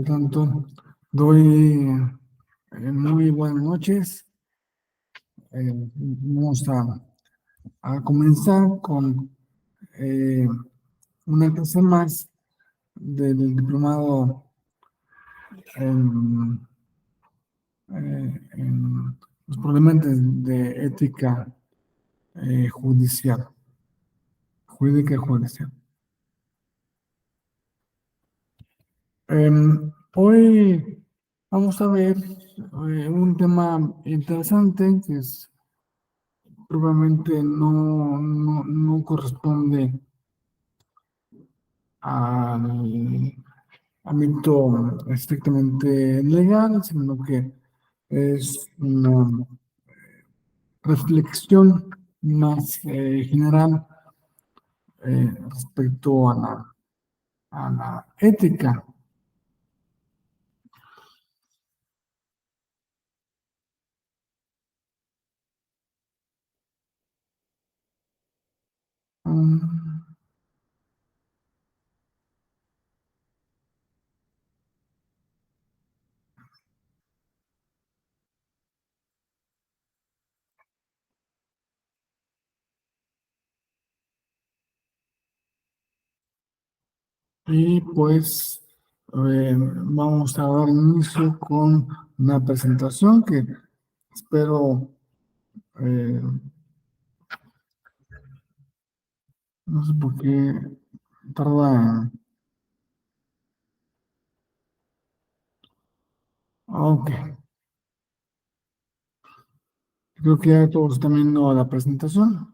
Por tanto, doy muy buenas noches. Vamos a comenzar con eh, una clase más del diplomado en, en los problemas de ética judicial, jurídica y judicial. Hoy vamos a ver un tema interesante que es probablemente no corresponde al ámbito estrictamente legal, sino que es una reflexión más general respecto a la ética. Mm, Y pues vamos a dar inicio con una presentación que espero, eh, no sé por qué tarda en... Ok, creo que ya todos están viendo la presentación.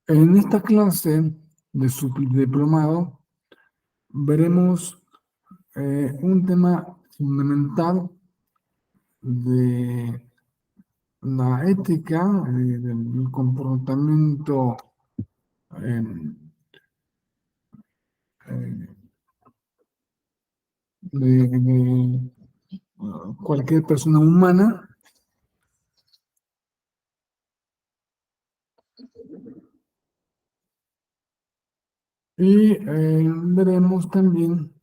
En esta clase de subdiplomado veremos un tema fundamental de la ética, del comportamiento eh, eh, de cualquier persona humana, y veremos también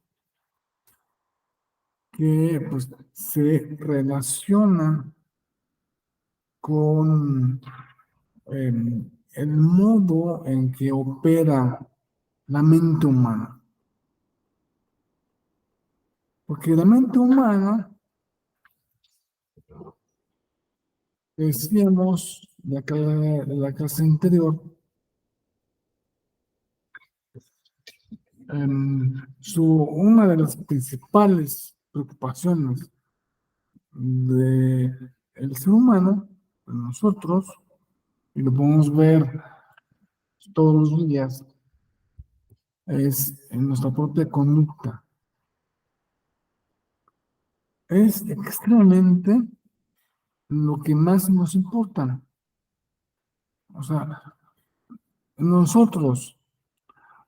que pues, se relaciona con el modo en que opera la mente humana. Porque la mente humana, decíamos la clase anterior, una de las principales preocupaciones del ser humano, de nosotros, y lo podemos ver todos los días, es en nuestra propia conducta. Es extremadamente lo que más nos importa. O sea, nosotros,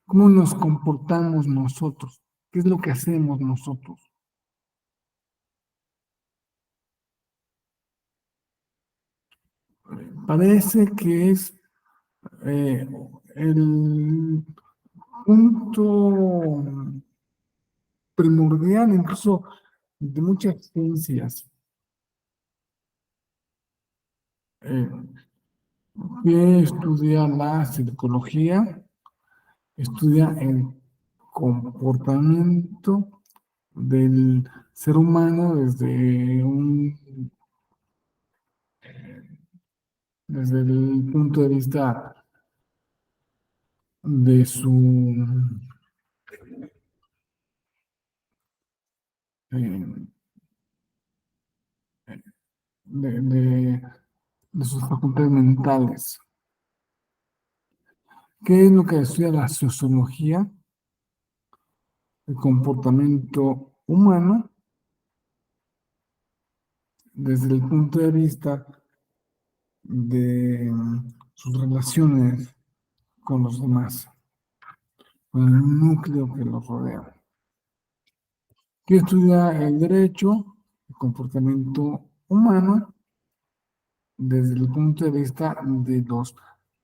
cómo nos comportamos nosotros, qué es lo que hacemos nosotros. Parece que es eh, el punto primordial, incluso de muchas ciencias, eh, que estudia la psicología, estudia el comportamiento del ser humano desde el punto de vista de eh, de, de- de sus facultades mentales. ¿Qué es lo que estudia la sociología? El comportamiento humano desde el punto de vista de sus relaciones con los demás, con el núcleo que los rodea. ¿Qué estudia el derecho? el comportamiento humano desde el punto de vista de los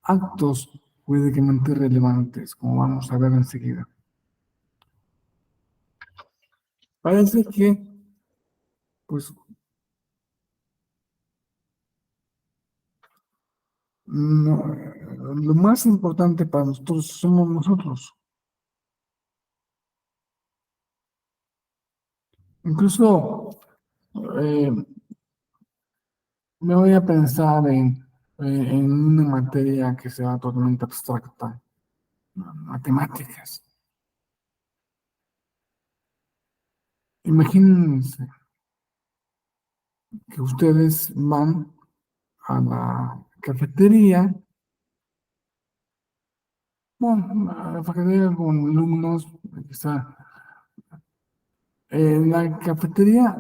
actos jurídicamente relevantes, como vamos a ver enseguida. Parece que, pues, lo más importante para nosotros somos nosotros. Incluso eh, me voy a pensar en una materia que sea totalmente abstracta, matemáticas. Imagínense que ustedes van a la cafetería, bueno, a la cafetería con alumnos, quizá, en la cafetería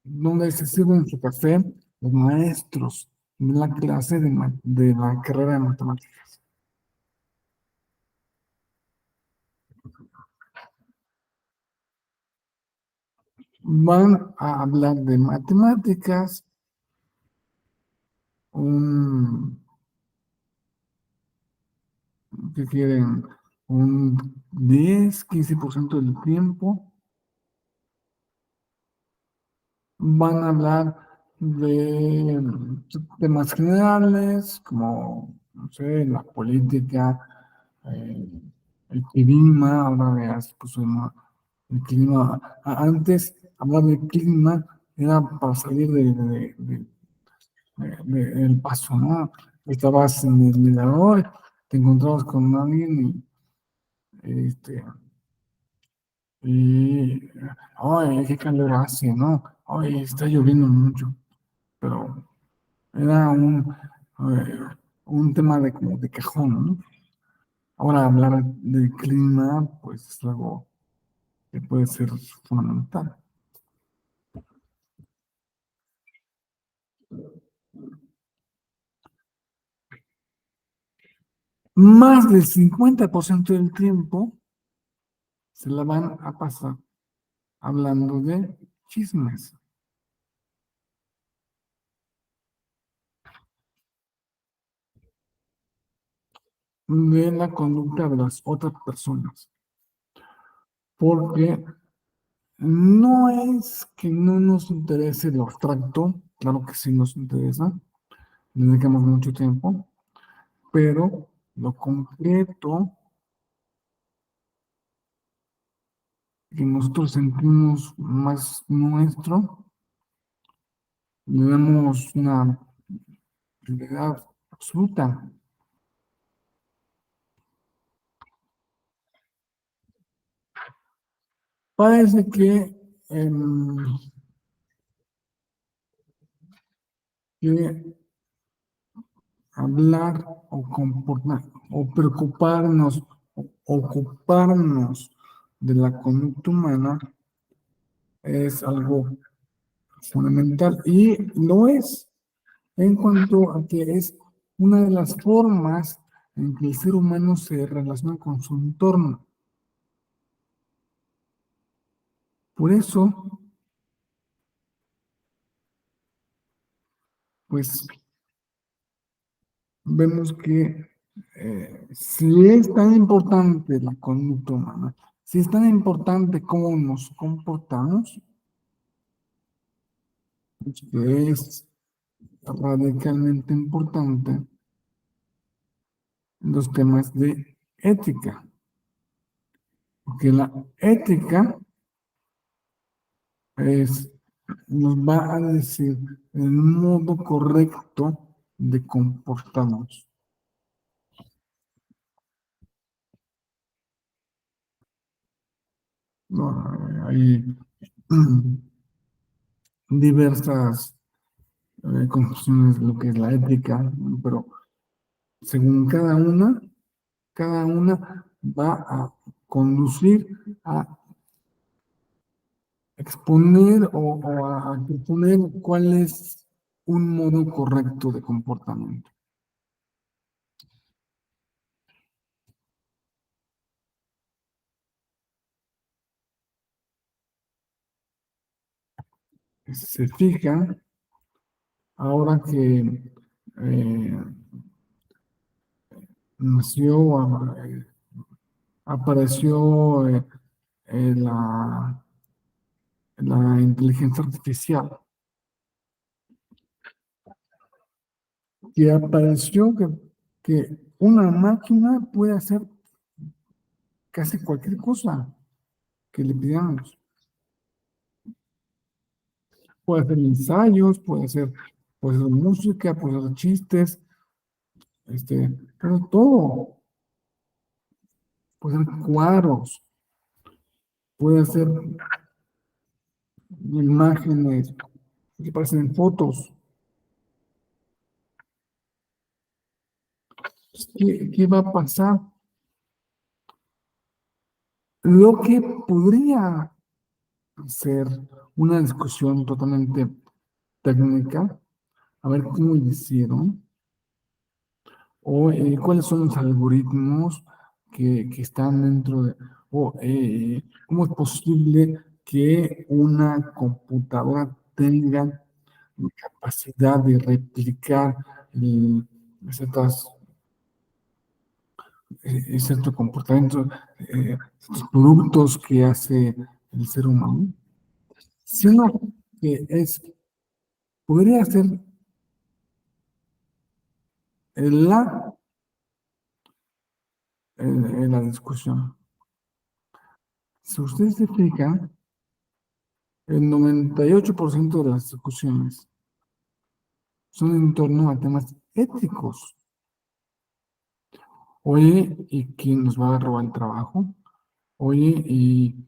donde se sirven su café los maestros de la clase de la carrera de matemáticas. Van a hablar de matemáticas, un, que quieren un 10-15% del tiempo. Van a hablar de temas generales como, no sé, la política, eh, el clima, ahora ya se puso de moda el clima. Antes, hablar del clima era para salir del paso, ¿no? Estabas en el mirador, te encontrabas con alguien y ay, qué calor hace, ¿no? Ay, está lloviendo mucho, pero era eh, un tema de como de cajón, ¿no? Ahora hablar del clima, pues es algo que puede ser fundamental. Más del 50% del tiempo se la van a pasar hablando de chismes, de la conducta de las otras personas, porque no es que no nos interese lo abstracto, claro que sí nos interesa, le dedicamos mucho tiempo, pero lo concreto que nosotros sentimos más nuestro, le damos una prioridad absoluta. Parece que hablar o comportar o preocuparnos, o ocuparnos de la conducta humana es algo fundamental y lo es en cuanto a que es una de las formas en que el ser humano se relaciona con su entorno. Por eso, pues vemos que si es tan importante la conducta humana, si es tan importante cómo nos comportamos, pues que es radicalmente importante los temas de ética, porque la ética es, nos va a decir el modo correcto de comportarnos. No, hay diversas confusiones de lo que es la ética, ¿no? Pero según cada una va a conducir a exponer o a proponer cuál es un modo correcto de comportamiento. se fija, ahora que eh, nació, apareció la inteligencia artificial, que apareció que una máquina puede hacer casi cualquier cosa que le pidamos. Puede hacer ensayos, puede hacer música, puede hacer chistes, pero todo. Puede hacer cuadros, puede hacer imágenes que parecen en fotos. ¿Qué va a pasar? Lo que podría ser una discusión totalmente técnica, a ver cómo lo hicieron, o cuáles son los algoritmos que están dentro de, o cómo es posible que una computadora tenga capacidad de replicar ciertas, cierto comportamiento, ciertos productos que hace el ser humano, sino que podría ser la, la discusión. Si ustedes se fijan, el 98% de las discusiones son en torno a temas éticos. Oye, ¿y quién nos va a robar el trabajo? Oye, y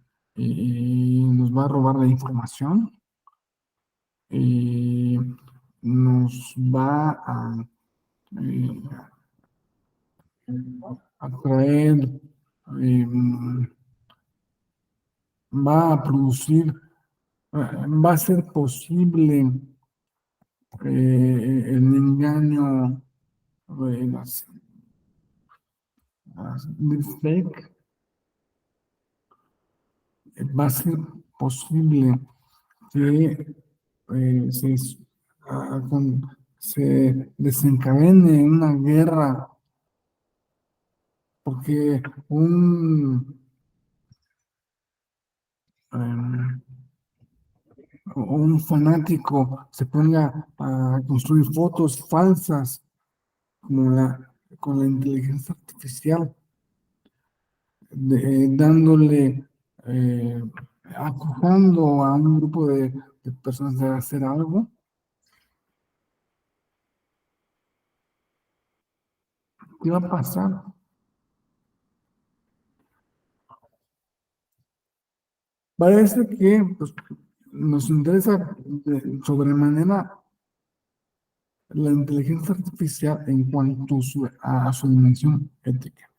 nos va a robar la información y nos va eh, a traer, va a producir, va a ser posible el engaño, las deepfake, va a ser posible que se desencadene una guerra porque em, un fanático se ponga a construir fotos falsas como con la inteligencia artificial, dándole, eh, acusando a un grupo de personas de hacer algo. ¿Qué va a pasar? Parece que pues, nos interesa sobremanera la inteligencia artificial en cuanto a su dimensión ética.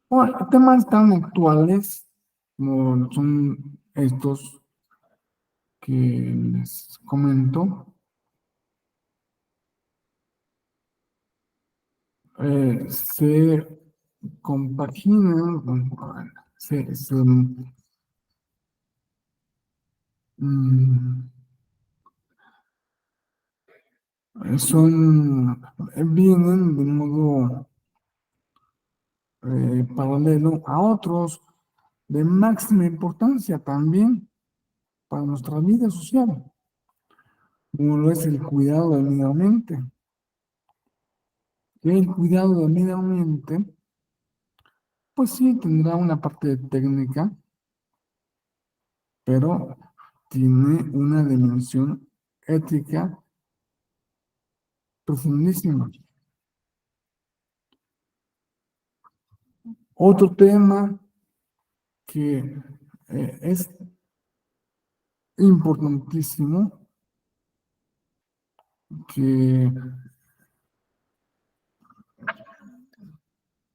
Bueno, temas tan actuales como son estos que les comento, se compaginan, se, mm, vienen de modo paralelo a otros de máxima importancia también para nuestra vida social, como lo es el cuidado del medio ambiente. El cuidado del medio ambiente, pues sí, tendrá una parte técnica, pero tiene una dimensión ética profundísima. Otro tema que es importantísimo, que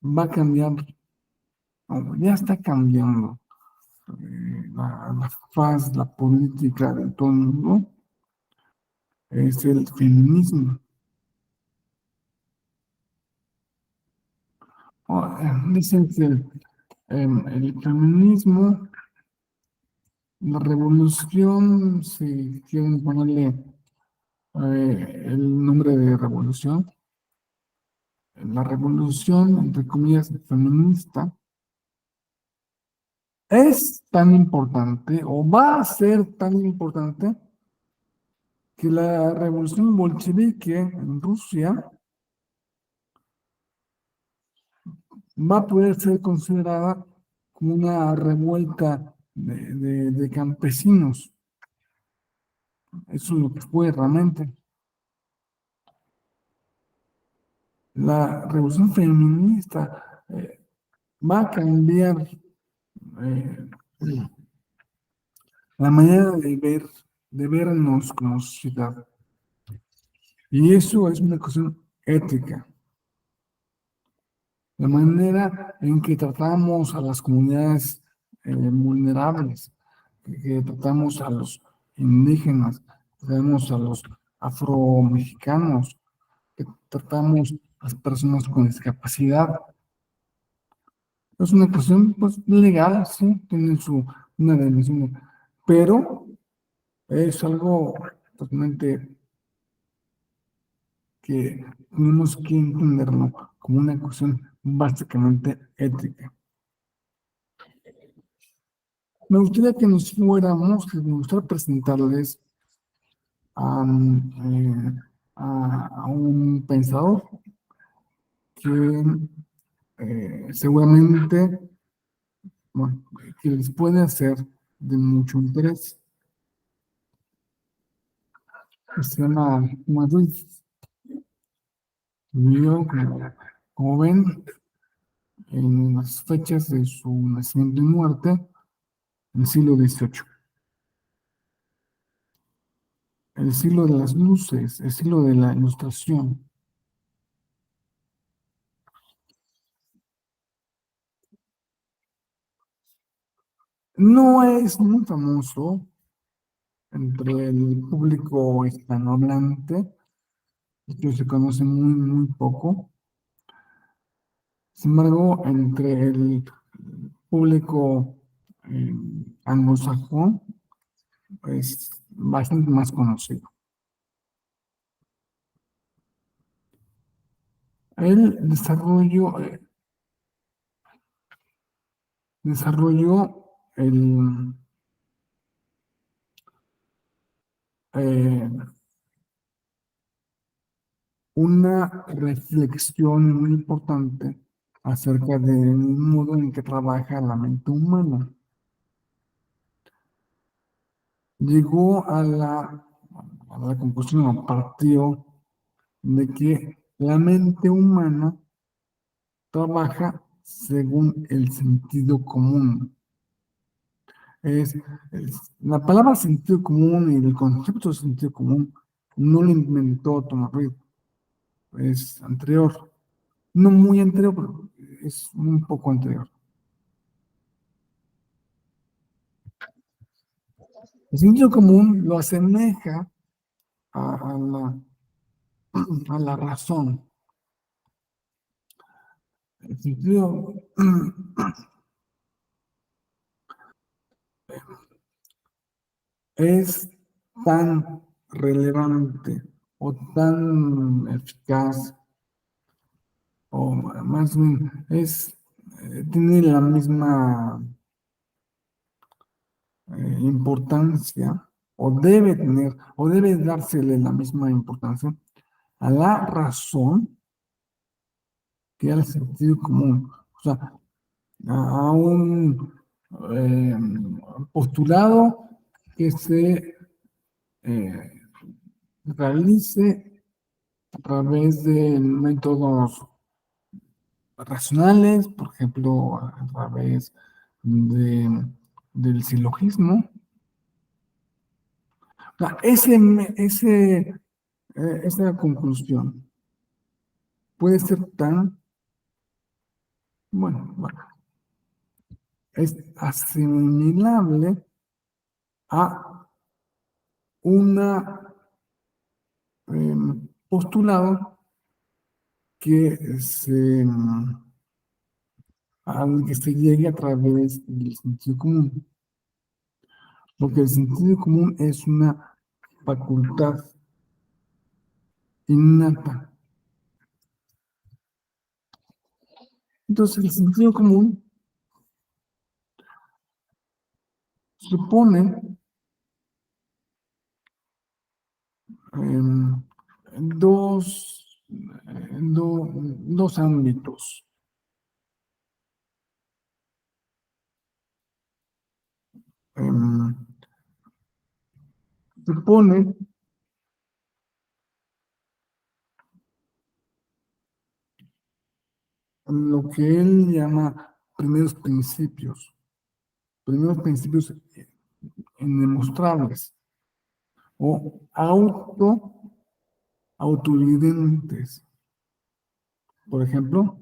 va a cambiar, o ya está cambiando la faz, la política de todo el mundo, es el feminismo. Dicen que el feminismo La revolución, si quieren ponerle el nombre de revolución, la revolución, entre comillas, feminista, es tan importante o va a ser tan importante que la revolución bolchevique en Rusia va a poder ser considerada como una revuelta de campesinos. Eso es lo que fue realmente. La revolución feminista va a cambiar eh, la manera de vernos como sociedad. Y eso es una cuestión ética. La manera en que tratamos a las comunidades vulnerables, que tratamos a los indígenas, tratamos a los afromexicanos, que tratamos a las personas con discapacidad. Es una cuestión pues, legal, sí, tiene una dimensión, pero es algo totalmente que tenemos que entenderlo como una cuestión básicamente ética. Me gustaría que nos fuéramos, que me gustaría presentarles a, a un pensador que seguramente, bueno, que les puede ser de mucho interés. Se llama Madrid. Vivió, como ven, en las fechas de su nacimiento y muerte, en el siglo XVIII. El siglo de las luces, el siglo de la ilustración. No es muy famoso entre el público hispanohablante, que se conoce muy poco. Sin embargo, entre el público eh, anglosajón es bastante más conocido. Él desarrolló eh, una reflexión muy importante acerca del modo en que trabaja la mente humana. Llegó a la conclusión, partió de que la mente humana trabaja según el sentido común. Es, la palabra sentido común y el concepto de sentido común no lo inventó Thomas Reid, es anterior, no muy anterior, pero es un poco anterior. El sentido común lo asemeja a la, a la razón. El sentido es tan relevante o tan eficaz, o más bien tiene la misma importancia, o debe dársele la misma importancia a la razón que al sentido común. O sea, a un eh, postulado que se eh, realice a través de métodos racionales, por ejemplo, a través del silogismo. O sea, esa conclusión puede ser tan, bueno, es asimilable a una postulado al que se llegue a través del sentido común. porque el sentido común es una facultad innata. Entonces, el sentido común supone em, dos, dos ámbitos. Em, Supone lo que él llama primeros principios indemostrables o autoevidentes. Por ejemplo,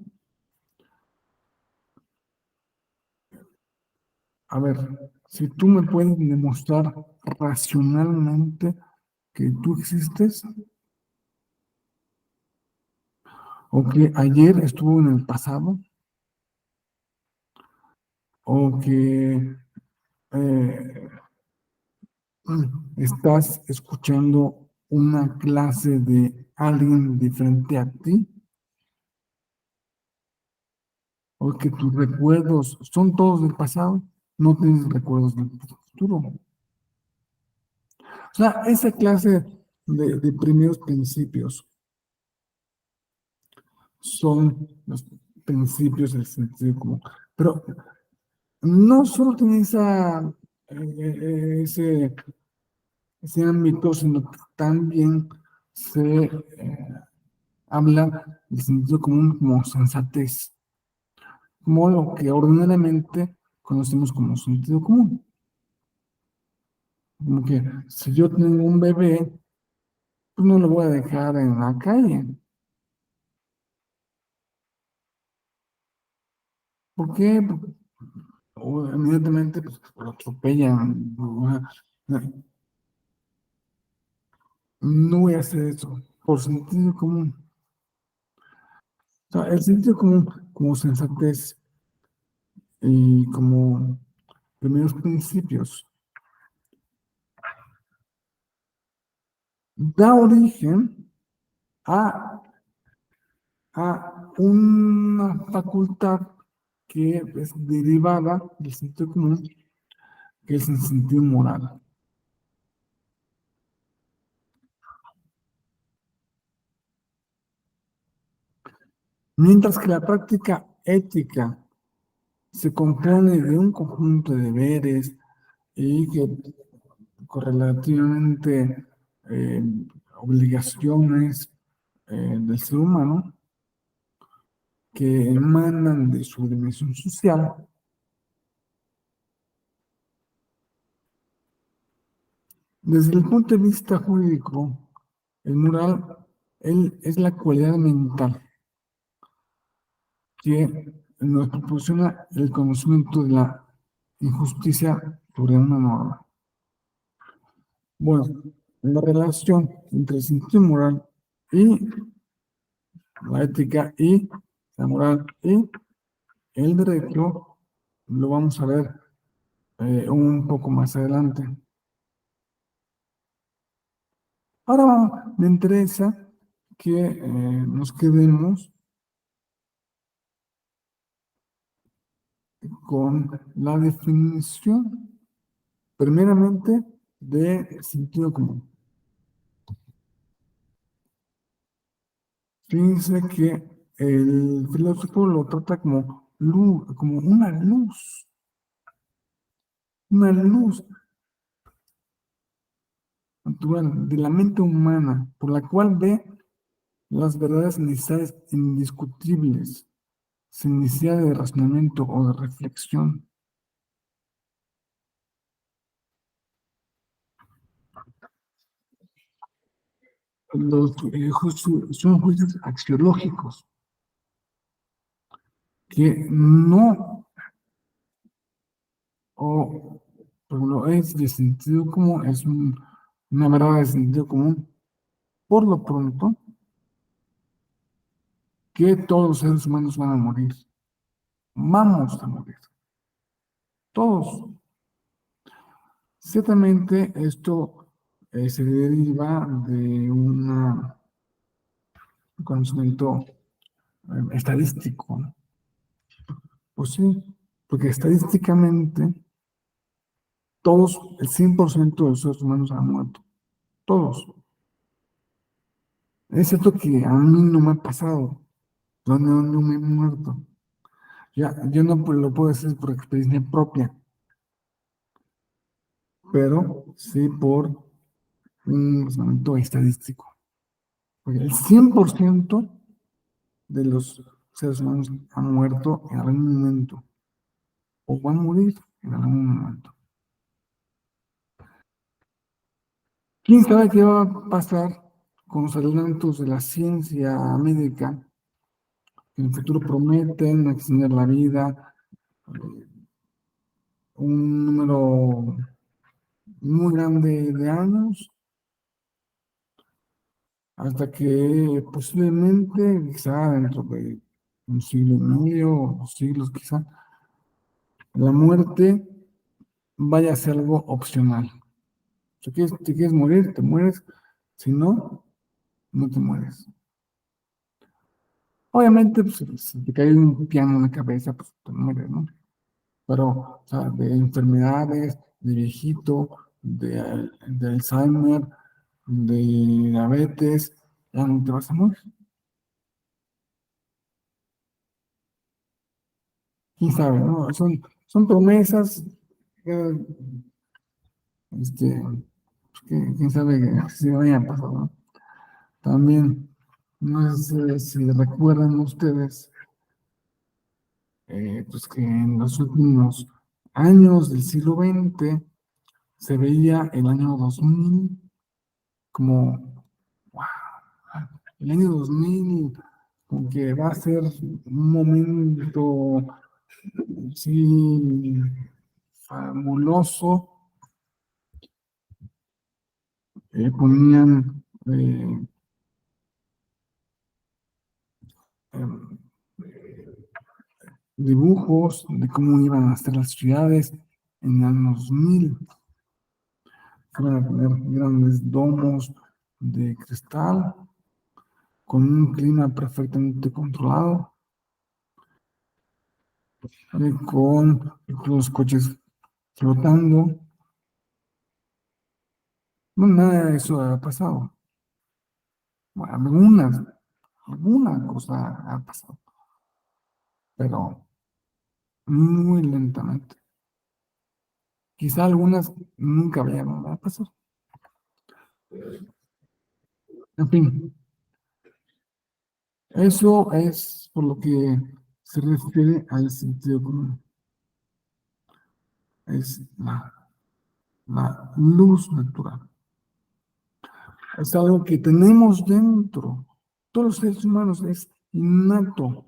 a ver, si tú me puedes demostrar racionalmente que tú existes o que ayer estuvo en el pasado o que eh, estás escuchando una clase de alguien diferente a ti, o que tus recuerdos son todos del pasado, no tienes recuerdos del futuro. O sea, esa clase de primeros principios son los principios del sentido común. Pero no solo tiene ese ámbito, sino que también se habla del sentido común como sensatez, como lo que ordinariamente conocemos como sentido común. Como que si yo tengo un bebé, pues no lo voy a dejar en la calle. ¿Por qué? Porque inmediatamente pues, lo atropellan. No voy a hacer eso por sentido común. O sea, el sentido común como sensatez y como primeros principios da origen a, una facultad que es derivada del sentido común, que es el sentido moral. Mientras que la práctica ética se compone de un conjunto de deberes y que correlativamente eh, obligaciones del ser humano que emanan de su dimensión social. Desde el punto de vista jurídico, el moral es la cualidad mental que nos proporciona el conocimiento de la injusticia sobre una norma. Bueno, la relación entre el sentido moral y la ética y la moral y el derecho lo vamos a ver un poco más adelante. Ahora me interesa que nos quedemos con la definición, primeramente, de sentido común. Fíjense que el filósofo lo trata como luz, como una luz natural de la mente humana, por la cual ve las verdades necesarias indiscutibles, sin necesidad de razonamiento o de reflexión. Los son juicios axiológicos que no, o lo es de sentido común, es una verdad de sentido común, por lo pronto, que todos los seres humanos van a morir. Vamos a morir. Todos. Ciertamente esto se deriva de un conocimiento estadístico, ¿no? Pues sí, porque estadísticamente todos, el 100% de los seres humanos han muerto, todos. Es cierto que a mí no me ha pasado, no me he muerto. Ya, yo no lo puedo decir por experiencia propia, pero sí por un razonamiento estadístico. Porque el 100% de los seres humanos han muerto en algún momento o van a morir en algún momento. ¿Quién sabe qué va a pasar con los adelantos de la ciencia médica que en el futuro prometen extender la vida, un número muy grande de años, hasta que posiblemente, quizá dentro de un siglo y medio, o 2 siglos quizá, la muerte vaya a ser algo opcional. Si te quieres morir, te mueres. Si no, no te mueres. Obviamente, pues, si te cae un piano en la cabeza, pues te mueres, ¿no? Pero, o sea, de enfermedades, de viejito, de Alzheimer, de diabetes, ya no te vas a morir. ¿Quién sabe, no? Son promesas, eh, pues, quién sabe si vayan a pasar, ¿no? También, no sé si recuerdan ustedes, pues que en los últimos años del siglo XX se veía el año 2000 como, wow, el año 2000 como que va a ser un momento, sí, fabuloso. Ponían em, dibujos de cómo iban a ser las ciudades en el año 2000, que iban a tener grandes domos de cristal con un clima perfectamente controlado, con los coches flotando. No, nada de eso ha pasado. Bueno, alguna cosa ha pasado, pero muy lentamente. Quizá algunas nunca vayan a pasar. En fin, eso es por lo que se refiere al sentido común. Es la luz natural. Es algo que tenemos dentro. Todos los seres humanos es innato.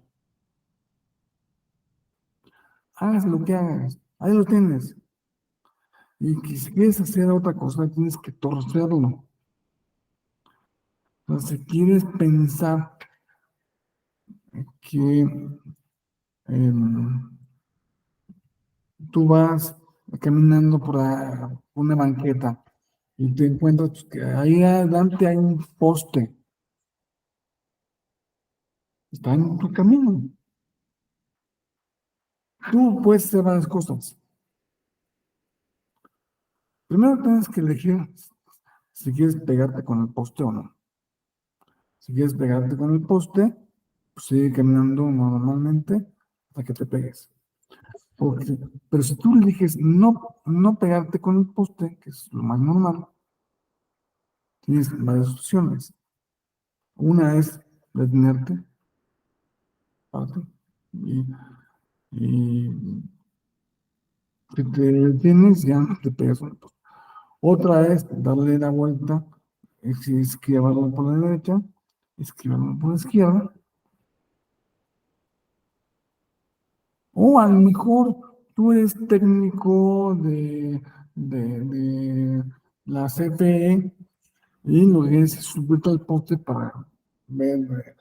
Hagas lo que hagas, ahí lo tienes. Y que si quieres hacer otra cosa, tienes que torcerlo. Entonces, si quieres pensar que em, tú vas caminando por una banqueta y te encuentras pues, que ahí adelante hay un poste, está en tu camino. Tú puedes hacer varias cosas. Primero tienes que elegir si quieres pegarte con el poste o no. Si quieres pegarte con el poste, pues sigue caminando normalmente hasta que te pegues. Pero si tú eliges no pegarte con el poste, que es lo más normal, tienes varias opciones. Una es detenerte, párate, y, y si te detienes, ya no te pegas con el poste. Otra es darle la vuelta, esquivarlo por la derecha, esquivarlo por la izquierda, o a lo mejor tú eres técnico de la CFE y lo que es subirte al poste para ver,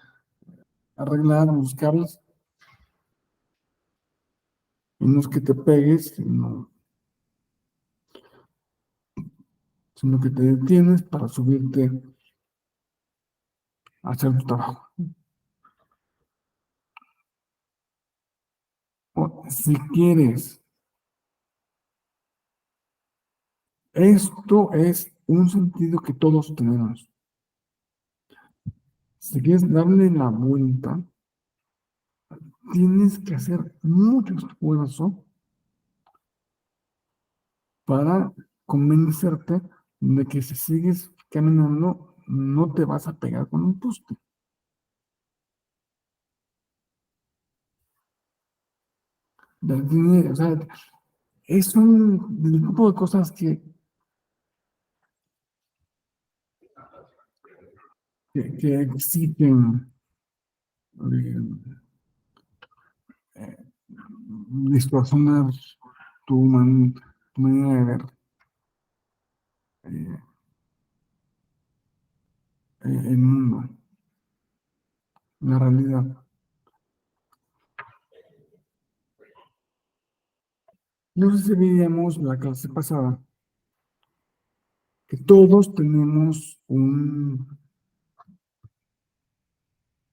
arreglar, buscarlos, y no es que te pegues, sino sino que te detienes para subirte a hacer tu trabajo. O, si quieres, esto es un sentido que todos tenemos. Si quieres darle la vuelta, tienes que hacer mucho esfuerzo para convencerte de que si sigues caminando, no te vas a pegar con un poste. O sea, es un del tipo de cosas que exigen eh, eh, distorsionar tu manera de ver eh, el mundo, la realidad. No sé si veíamos la clase pasada que todos tenemos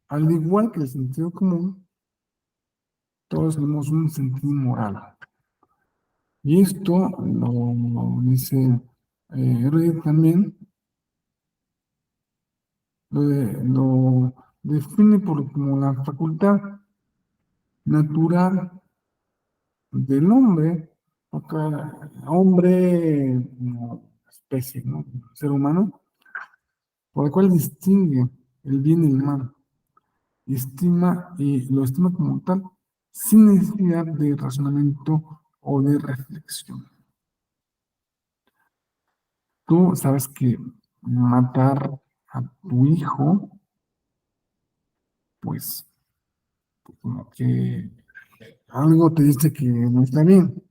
al igual que el sentido común, todos tenemos un sentido moral. Y esto lo dice Reid también, lo define como la facultad natural del hombre, acá, hombre como especie, ¿no? Ser humano, por el cual distingue el bien y el mal, y estima y lo estima como tal, sin necesidad de razonamiento o de reflexión. Tú sabes que matar a tu hijo, pues, como que algo te dice que no está bien.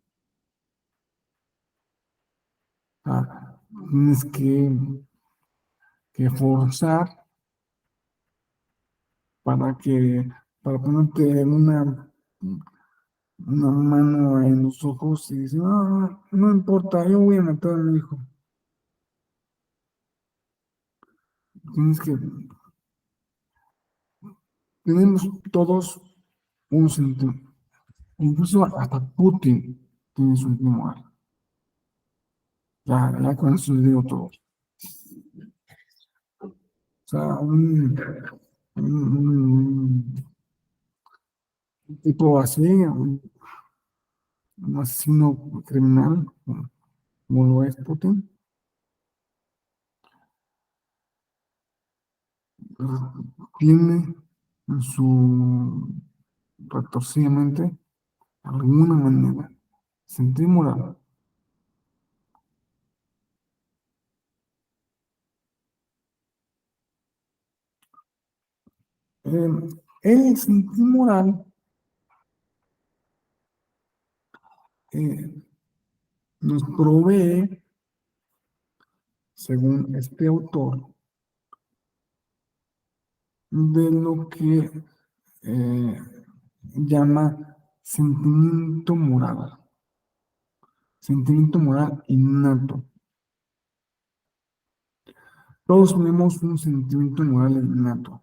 Tienes que forzar para que, para ponerte una mano en los ojos y decir, no, no importa, yo voy a matar a mi hijo. Tienes que, tenemos todos un sentido, incluso hasta Putin tiene su sentido moral. Ya con eso le digo todo. O sea, un tipo así, un asesino criminal, como lo es Putin, tiene en su retorcidamente alguna manera sentido moral. El sentido moral eh, nos provee, según este autor, de lo que eh, llama sentimiento moral innato. Todos tenemos un sentimiento moral innato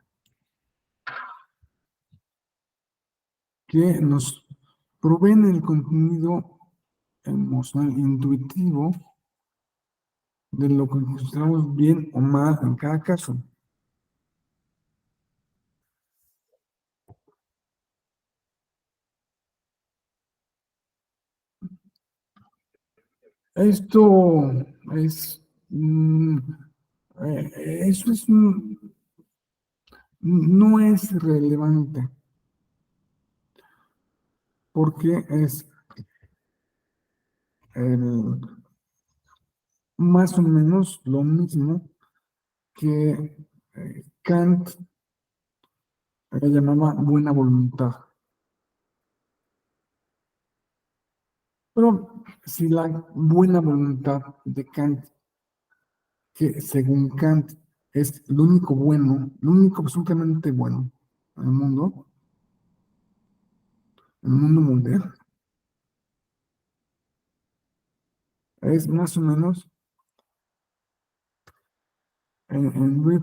que nos proveen el contenido emocional intuitivo de lo que consideramos bien o mal en cada caso. Esto es, eso es, no es relevante porque es el- más o menos lo mismo que Kant llamaba buena voluntad. Pero si la buena voluntad de Kant, que según Kant es lo único bueno, lo único absolutamente bueno en el mundo mundial, es más o menos en Reed,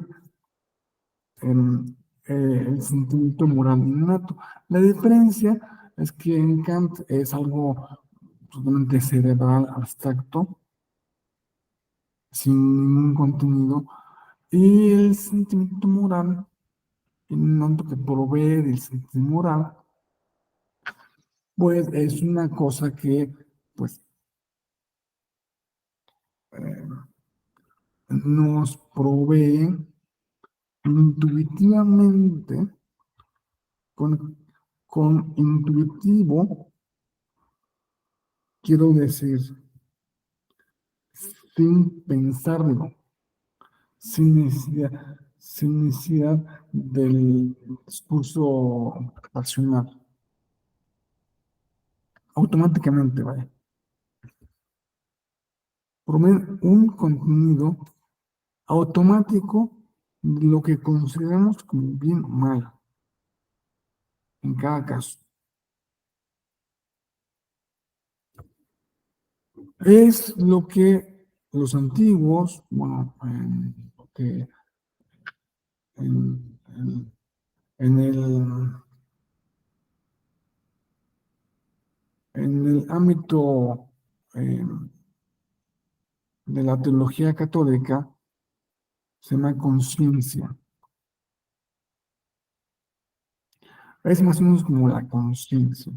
en, el sentimiento moral innato. La diferencia es que en Kant es algo totalmente cerebral, abstracto, sin ningún contenido, y el sentimiento moral, innato que provee del sentido moral, pues es una cosa que pues eh, nos provee intuitivamente, con, con intuitivo, quiero decir, sin pensarlo, sin necesidad del discurso racional, automáticamente, vaya, provee un contenido automático de lo que consideramos como bien o mal en cada caso. Es lo que los antiguos, bueno, en, en- en el ámbito eh, de la teología católica, se llama conciencia. Es más o menos como la conciencia.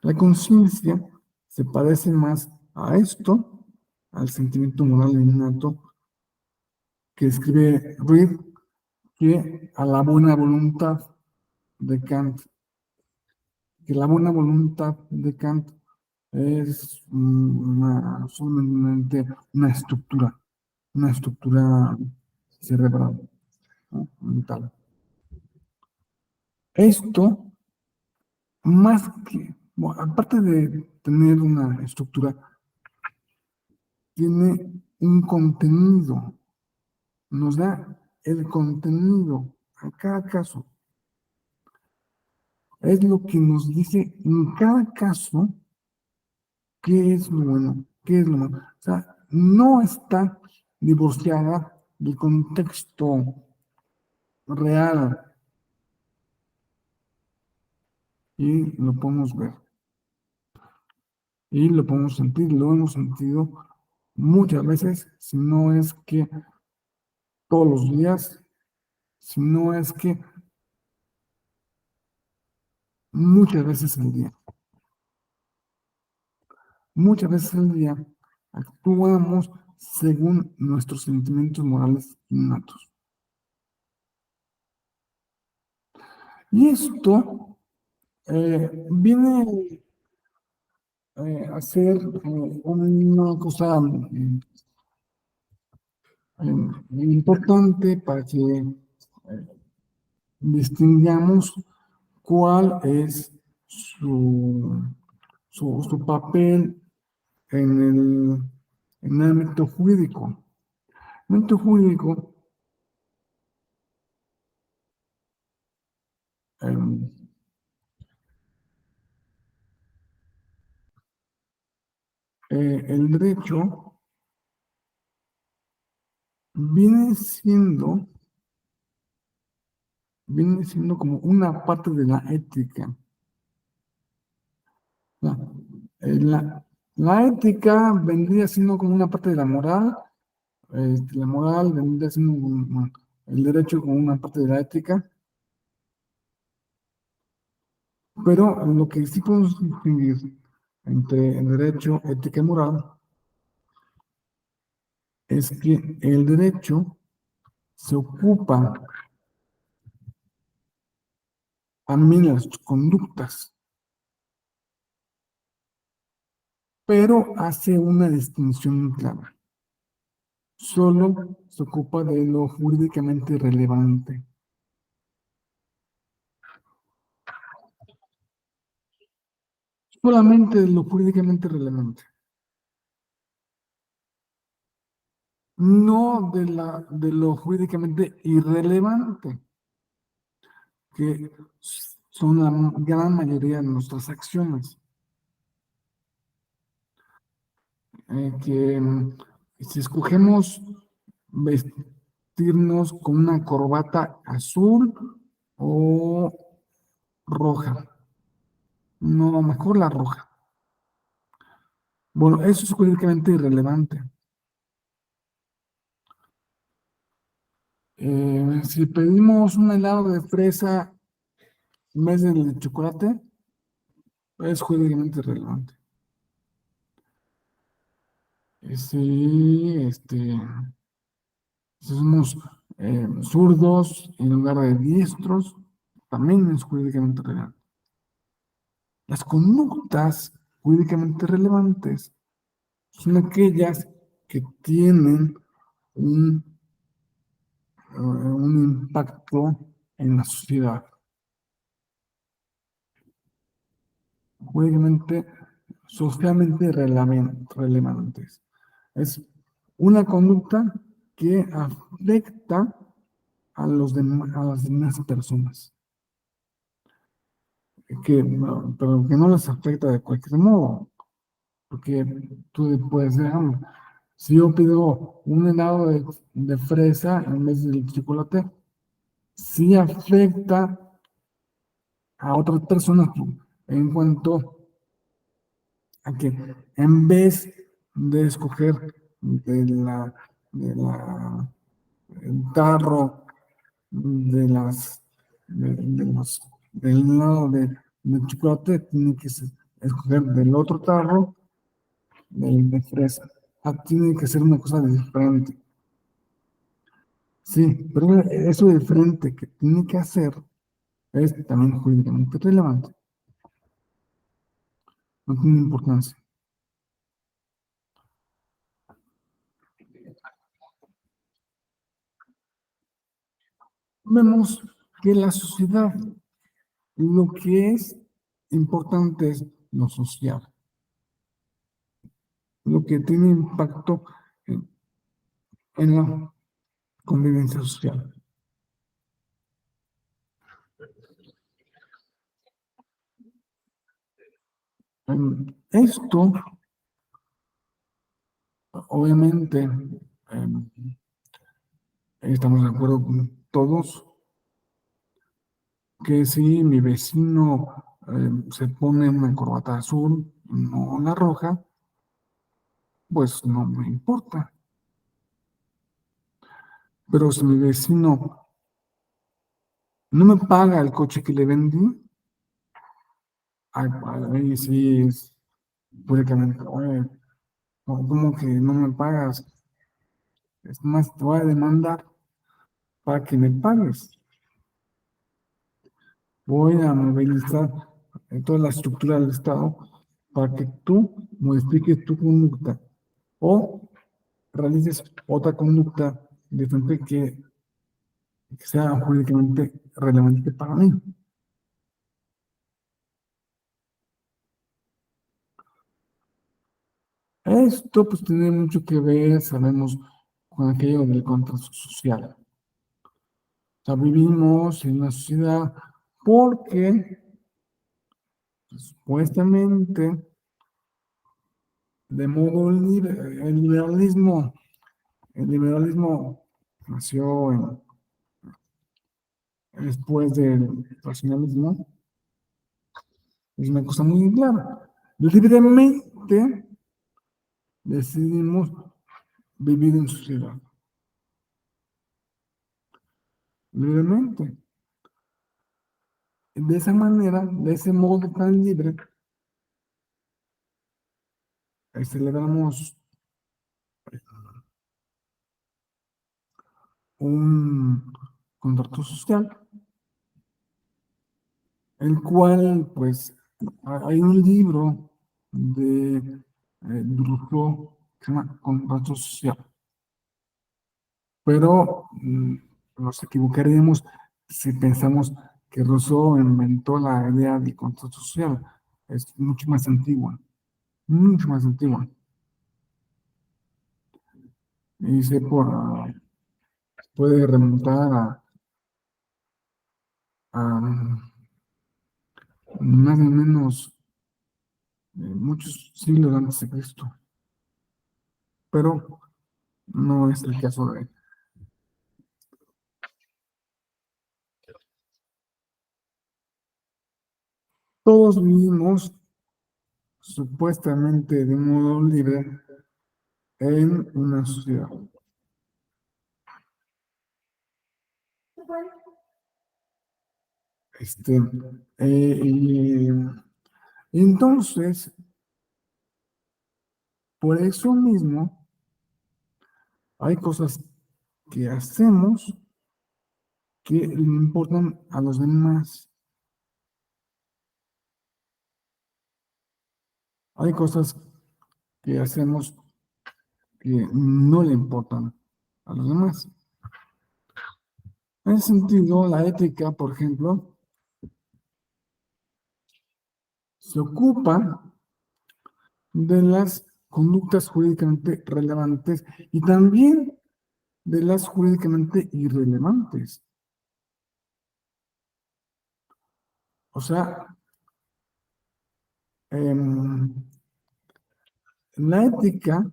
La conciencia se parece más a esto, al sentimiento moral innato que escribe Reed, que a la buena voluntad de Kant, que la buena voluntad de Kant es solamente una estructura cerebral, ¿no? Mental. Esto, más que, bueno, aparte de tener una estructura, tiene un contenido, nos da el contenido a cada caso. Es lo que nos dice en cada caso qué es lo bueno, qué es lo malo. O sea, no está divorciada del contexto real y lo podemos ver y lo podemos sentir, lo hemos sentido muchas veces, si no es que todos los días, si no es que muchas veces al día. Muchas veces al día actuamos según nuestros sentimientos morales innatos. Y esto viene a ser una cosa importante para que distingamos cuál es su papel en el ámbito jurídico. El ámbito jurídico, eh, el derecho viene siendo, viene siendo como una parte de la ética. La, la ética vendría siendo como una parte de la moral, la moral vendría siendo el derecho como una parte de la ética, pero lo que sí podemos distinguir entre el derecho, ética y moral es que el derecho se ocupa también de las conductas, pero hace una distinción clara. Solo se ocupa de lo jurídicamente relevante. Solamente de lo jurídicamente relevante. No de lo jurídicamente irrelevante, que son la gran mayoría de nuestras acciones. Que si escogemos vestirnos con una corbata azul o roja. No, mejor la roja. Bueno, eso es jurídicamente irrelevante. Si pedimos un helado de fresa en vez del de chocolate, es jurídicamente irrelevante. Si somos zurdos en lugar de diestros, también es jurídicamente relevante. Las conductas jurídicamente relevantes son aquellas que tienen un impacto en la sociedad. Jurídicamente, socialmente relevantes. Es una conducta que afecta a las demás personas, pero que no les afecta de cualquier modo, porque tú puedes decir, si yo pido un helado de fresa en vez del chocolate, sí afecta a otras personas en cuanto a que en vez de escoger de la, el tarro del lado del chocolate, tiene que escoger del otro tarro de fresa. Tiene que ser una cosa diferente. Sí, pero eso diferente que tiene que hacer es también jurídicamente relevante. No tiene importancia. Vemos que la sociedad, lo que es importante es lo social, lo que tiene impacto en la convivencia social. Esto, obviamente, estamos de acuerdo con todos que si mi vecino se pone una corbata azul, no una roja, pues no me importa. Pero si mi vecino no me paga el coche que le vendí, ahí sí es públicamente, oye, ¿cómo que no me pagas? Es más, te voy a demandar para que me pagues. Voy a movilizar toda la estructura del Estado para que tú modifiques tu conducta o realices otra conducta diferente que sea jurídicamente relevante para mí. Esto pues tiene mucho que ver, sabemos, con aquello del contrato social. O sea, vivimos en una sociedad porque supuestamente de modo libre, el liberalismo nació después del racionalismo, es una cosa muy clara. Libremente decidimos vivir en sociedad. Libremente. De esa manera, de ese modo tan libre, celebramos un contrato social, el cual, pues, hay un libro de Rousseau que se llama Contrato Social, pero nos equivocaríamos si pensamos que Rousseau inventó la idea del contrato social. Es mucho más antigua. Y puede remontar a más o menos muchos siglos antes de Cristo, pero no es el caso de todos vivimos supuestamente de modo libre en una sociedad. Este, y entonces, por eso mismo, hay cosas que hacemos que le importan a los demás. Hay cosas que hacemos que no le importan a los demás. En ese sentido, la ética, por ejemplo, se ocupa de las conductas jurídicamente relevantes y también de las jurídicamente irrelevantes. O sea, la ética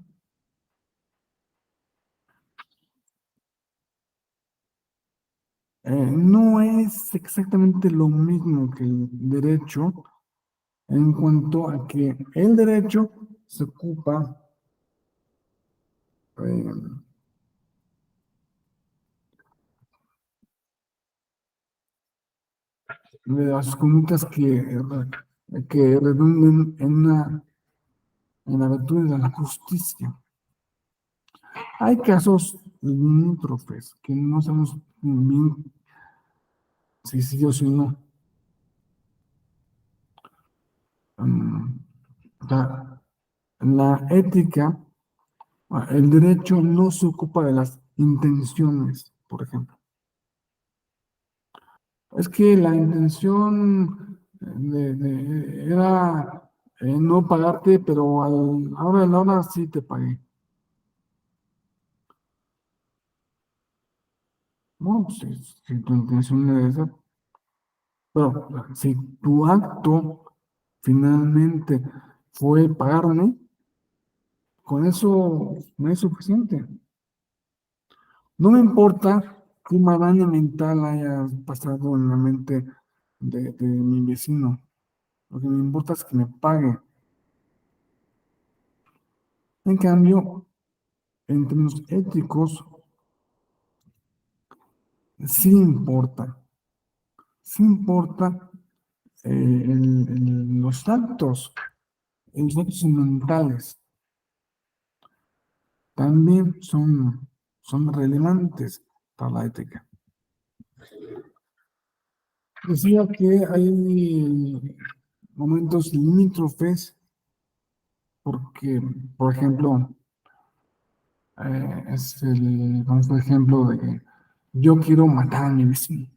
no es exactamente lo mismo que el derecho en cuanto a que el derecho se ocupa eh, de las conductas que redunden en la virtud de la justicia. Hay casos limítrofes que no sabemos bien si sí o si no. O sea, la ética, el derecho no se ocupa de las intenciones, por ejemplo. Es que la intención era no pagarte, pero ahora de la hora sí te pagué. No, pues, si tu intención era esa, pero si tu acto finalmente fue pagarme, con eso no es suficiente. No me importa qué maraña mental haya pasado en la mente de mi vecino. Lo que me importa es que me pague. En cambio, en términos éticos, sí importa los actos mentales también son relevantes para la ética. Decía que hay momentos limítrofes porque, por ejemplo, vamos por ejemplo de que yo quiero matar a mi vecino,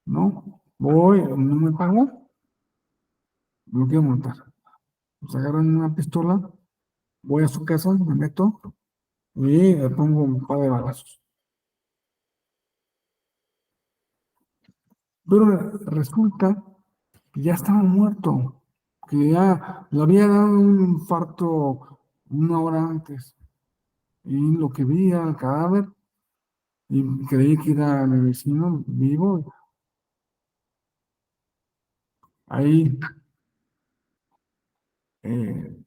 ¿no? Voy, no me pago, lo quiero matar. Pues agarran una pistola, voy a su casa, me meto y le pongo un par de balazos. Pero resulta que ya estaba muerto, que ya le había dado un infarto una hora antes. Y lo que vi era el cadáver y creí que era mi vecino vivo. Ahí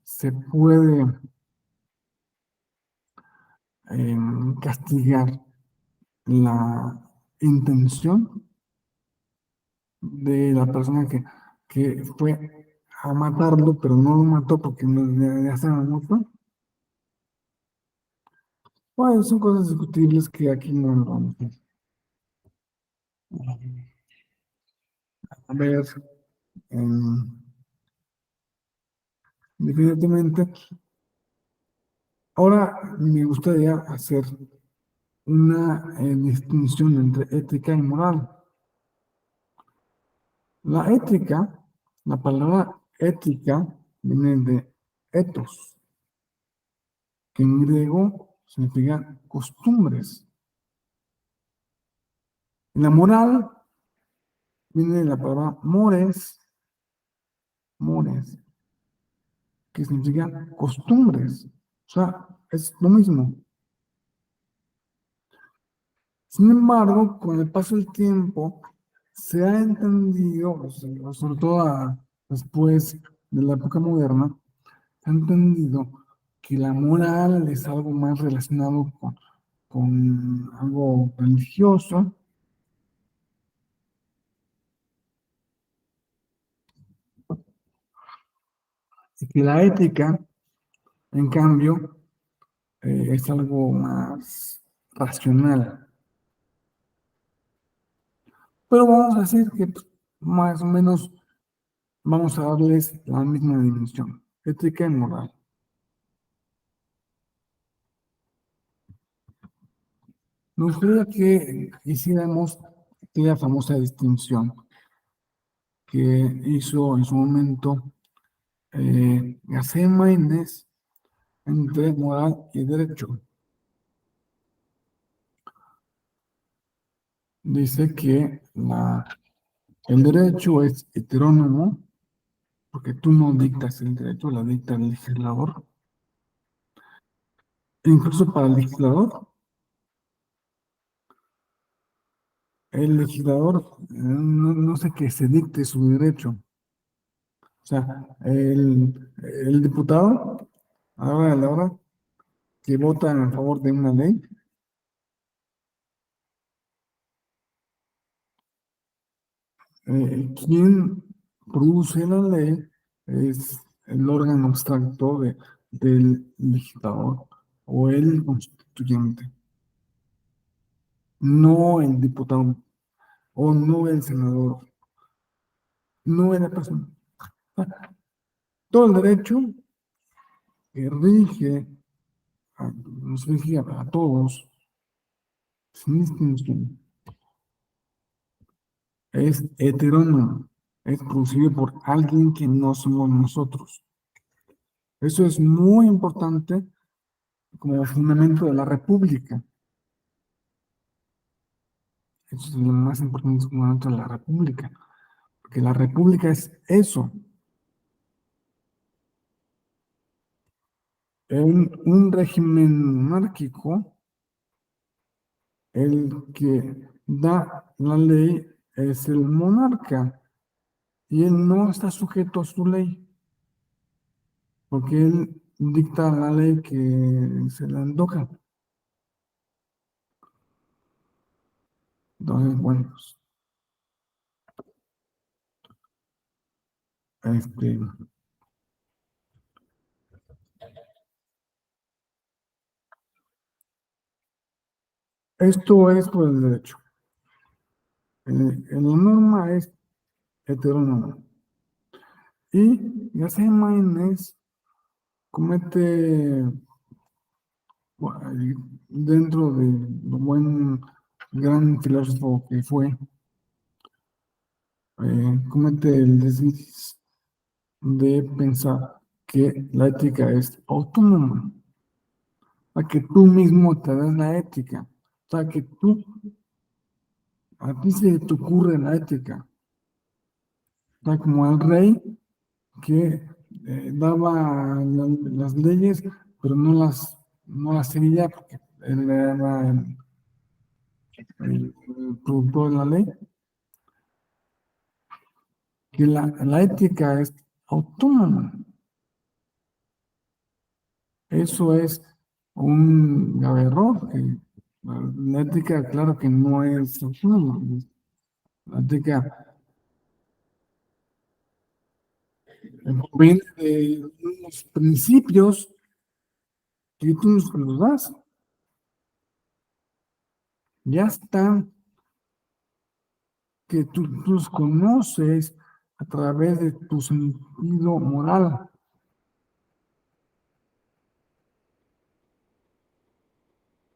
se puede castigar la intención de la persona que fue a matarlo, pero no lo mató porque ya estaba muerto. Bueno, son cosas discutibles que aquí no lo vamos a ver. em, Definitivamente. Ahora me gustaría hacer una distinción entre ética y moral. La ética, la palabra ética viene de ethos, que en griego significa costumbres. La moral viene de la palabra mores, que significa costumbres. O sea, es lo mismo. Sin embargo, con el paso del tiempo, se ha entendido, o sea, sobre todo después de la época moderna, se ha entendido que la moral es algo más relacionado con algo religioso, y que la ética, en cambio, es algo más racional. Pero vamos a decir que pues, más o menos vamos a darles la misma dimensión, ética y moral. Me gustaría que hiciéramos aquella famosa distinción que hizo en su momento García Méndez entre moral y derecho. Dice que el derecho es heterónomo, porque tú no dictas el derecho, la dicta el legislador. E incluso para el legislador, el legislador no sé que se dicte su derecho. O sea, el diputado, ahora a la hora que vota a favor de una ley, quien produce la ley es el órgano abstracto del legislador o el constituyente, no el diputado o no el senador, no es la persona. Todo el derecho que rige, nos rige a todos, sin distinción, es heterónomo, es producido por alguien que no somos nosotros. Eso es muy importante como fundamento de la república. Eso es lo más importante como fundamento de la república, porque la república es eso. En un régimen monárquico, el que da la ley es el monarca y él no está sujeto a su ley, porque él dicta la ley que se le antoja. Entonces, bueno, pues, esto es por el derecho. La norma es heterónoma. Y García Maínez comete, dentro de lo buen gran filósofo que fue, comete el desliz de pensar que la ética es autónoma, a que tú mismo te das la ética, o sea, que a ti se te ocurre la ética, o sea, como el rey que daba las leyes, pero no las seguía porque él era el productor de la ley, que la ética es autónoma. Eso es un grave error. La ética, claro que no es autónoma. La ética viene de unos principios que tú nos los das. Ya están, que tú los conoces a través de tu sentido moral.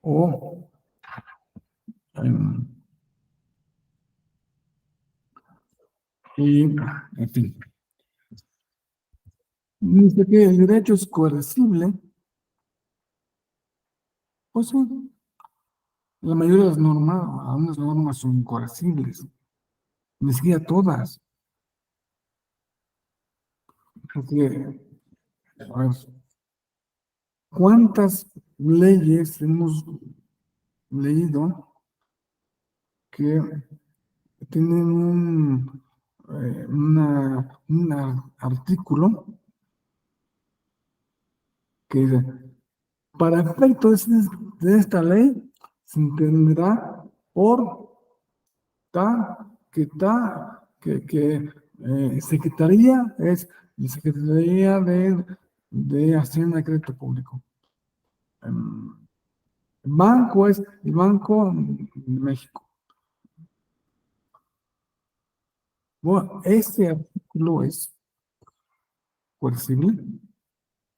O, em, y, en fin. Dice que el derecho es coercible, pues sí, la mayoría de las normas, algunas normas son coercibles, ni siquiera todas. Porque, a ver, ¿cuántas leyes hemos leído que tienen un artículo que dice, para efectos de esta ley, se entenderá por secretaría es la Secretaría de Hacienda y Crédito Público. Banco es el Banco de México. Bueno, este artículo es coercible,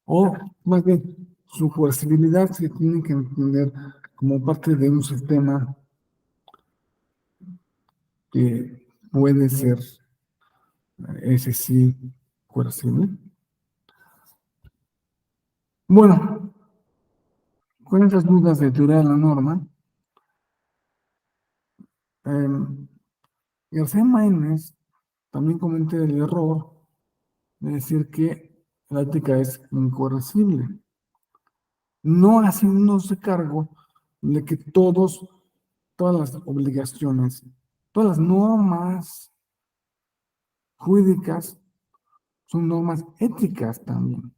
o más bien, su coercibilidad se tiene que entender como parte de un sistema que puede ser, ese sí, coercible. Bueno, con esas dudas de teoría de la norma, eh, García Maínez también comete el error de decir que la ética es incorregible, no haciéndose cargo de que todas las obligaciones, todas las normas jurídicas son normas éticas también.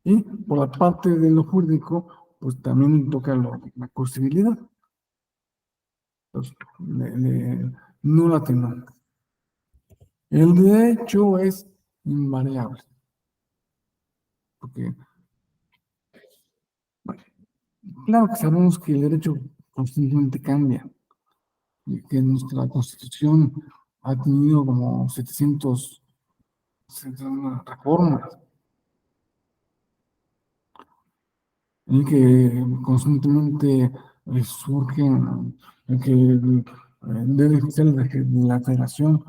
Y por la parte de lo jurídico, pues también toca la posibilidad. Entonces, no la tenemos. El derecho es invariable, porque bueno, claro que sabemos que el derecho constantemente cambia y que nuestra constitución ha tenido como 700 reformas y que constantemente surgen, que el derecho oficial de la federación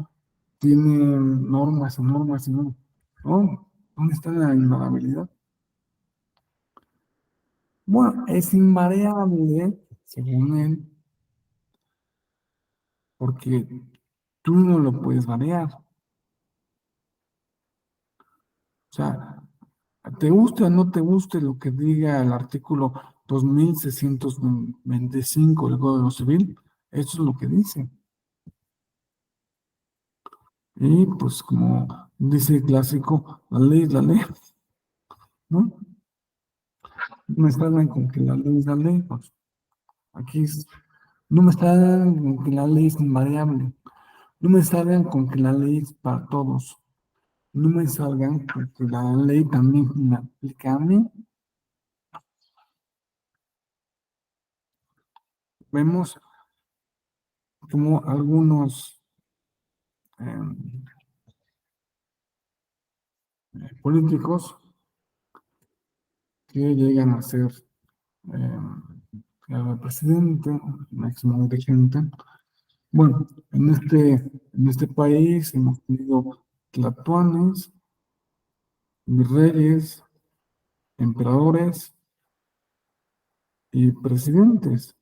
tiene normas y normas y normas. ¿No? ¿Dónde está la invariabilidad? Bueno, es invariable, según él, porque tú no lo puedes variar. O sea, te guste o no te guste lo que diga el artículo 2625 del Código Civil, eso es lo que dice. Y pues como dice el clásico, la ley es la ley, ¿no? No me salgan con que la ley es la ley, pues aquí no me salgan con que la ley es invariable, no me salgan con que la ley es para todos, no me salgan con que la ley también me aplica a mí. Vemos como algunos políticos que llegan a ser el presidente, máximo dirigente. Bueno, en este país hemos tenido tlatoanes, virreyes, emperadores y presidentes.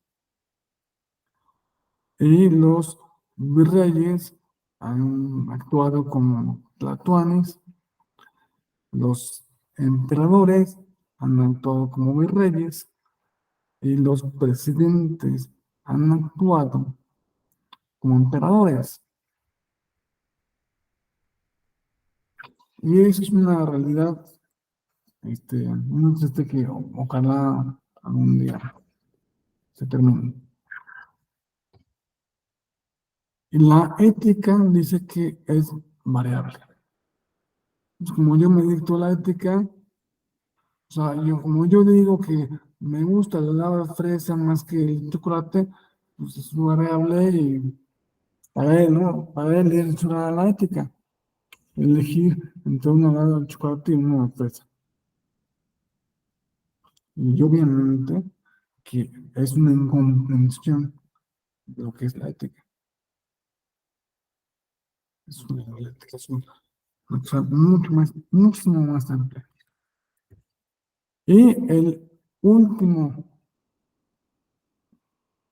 Y los virreyes han actuado como tlatoanes, los emperadores han actuado como virreyes y los presidentes han actuado como emperadores. Y eso es una realidad, muy triste que ojalá algún día se termine. Y la ética dice que es variable. Pues como yo me dicto la ética, o sea, como yo digo que me gusta el helado de fresa más que el chocolate, pues es variable y para él, ¿no? Para él es la ética, elegir entre un helado de chocolate y uno de fresa. Y obviamente que es una incomprensión de lo que es la ética. La ética es una cosa mucho más, muchísimo más amplia. Y el último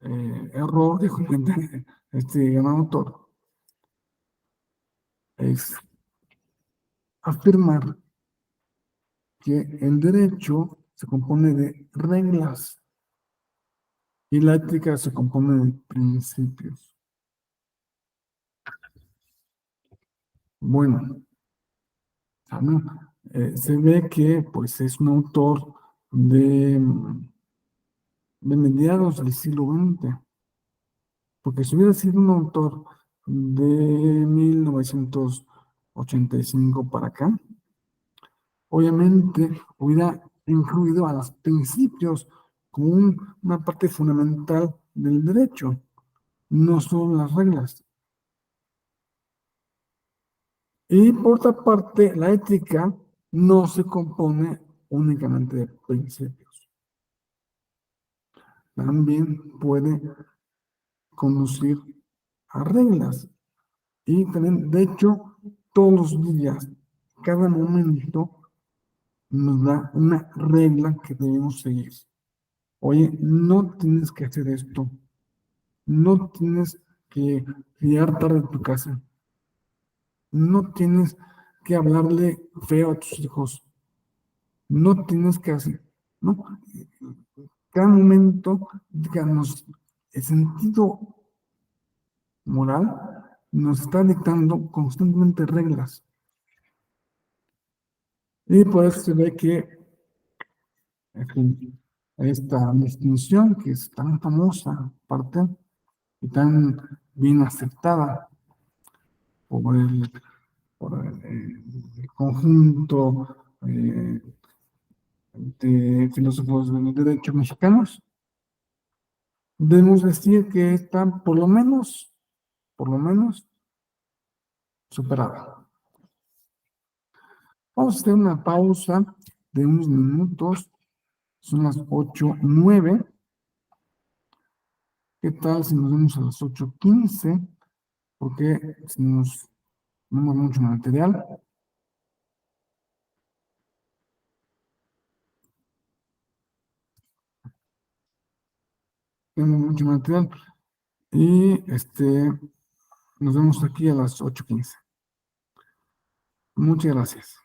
error que comete este gran autor es afirmar que el derecho se compone de reglas y la ética se compone de principios. Bueno, ¿saben? Se ve que pues es un autor de, de mediados del siglo XX, porque si hubiera sido un autor de 1985 para acá, obviamente hubiera incluido a los principios como una parte fundamental del derecho, no solo las reglas. Y por otra parte, la ética no se compone únicamente de principios, también puede conducir a reglas. Y también, de hecho, todos los días, cada momento nos da una regla que debemos seguir. Oye, no tienes que hacer esto, no tienes que llegar tarde a tu casa, no tienes que hablarle feo a tus hijos, no tienes que hacer, ¿no? Cada momento, digamos, el sentido moral nos está dictando constantemente reglas. Y por eso se ve que en fin, esta distinción que es tan famosa, aparte, y tan bien aceptada por el conjunto de filósofos del derecho mexicanos, debemos decir que está por lo menos superada. Vamos a hacer una pausa de unos minutos, son las 8:09. ¿Qué tal si nos vemos a las 8:15? Porque si nos tenemos mucho material, tenemos mucho material y nos vemos aquí a las 8:15. Muchas gracias.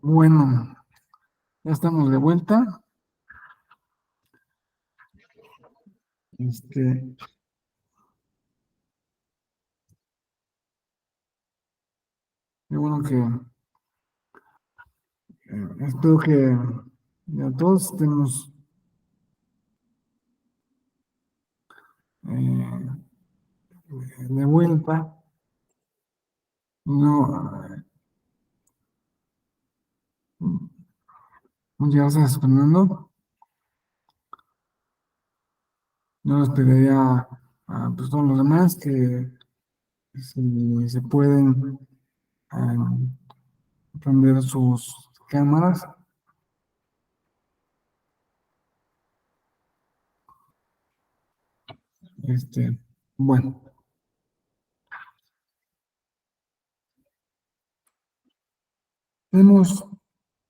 Bueno, ya estamos de vuelta. Este, qué bueno que espero que ya todos estemos eh, de vuelta. No, muchas gracias, Fernando. Yo les pediría a pues, todos los demás que si se pueden prender sus cámaras. Este, bueno, tenemos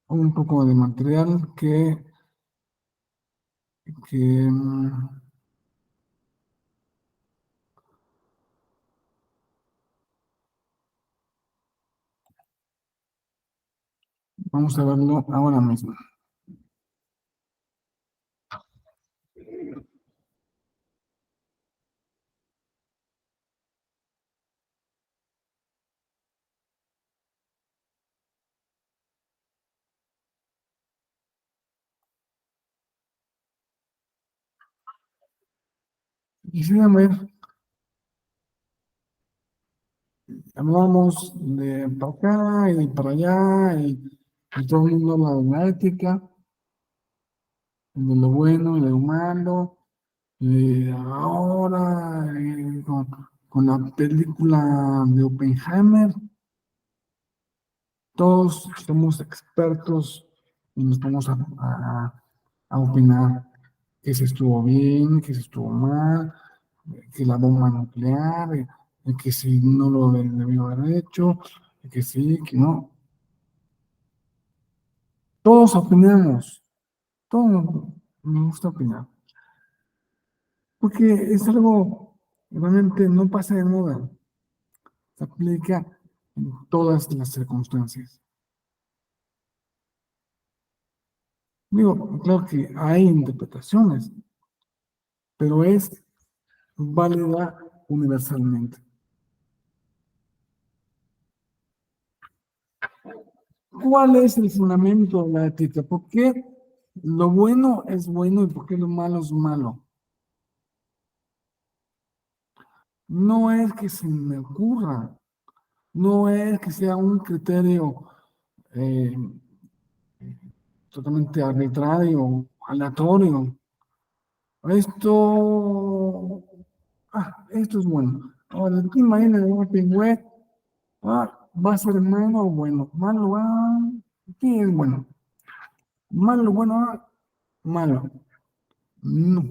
un poco de material que vamos a verlo ahora mismo. Quisiera ver, hablamos de para acá y para allá y todo el mundo habla de la ética, de lo bueno y de lo malo. Y ahora con la película de Oppenheimer, todos somos expertos y nos vamos a opinar que si estuvo bien, que si estuvo mal, que la bomba nuclear, que si no lo debió haber hecho, que sí, que no. Todos opinamos, todos me gusta opinar, porque es algo que realmente no pasa de moda, se aplica en todas las circunstancias. Digo, claro que hay interpretaciones, pero es válida universalmente. ¿Cuál es el fundamento de la ética? ¿Por qué lo bueno es bueno y por qué lo malo es malo? No es que se me ocurra, no es que sea un criterio eh, totalmente arbitrario, aleatorio. Esto es bueno. Ahora, ¿te imaginas una pingüe? ¿Va a ser malo o bueno? Malo, ¿qué es bueno? Malo, bueno, malo. No.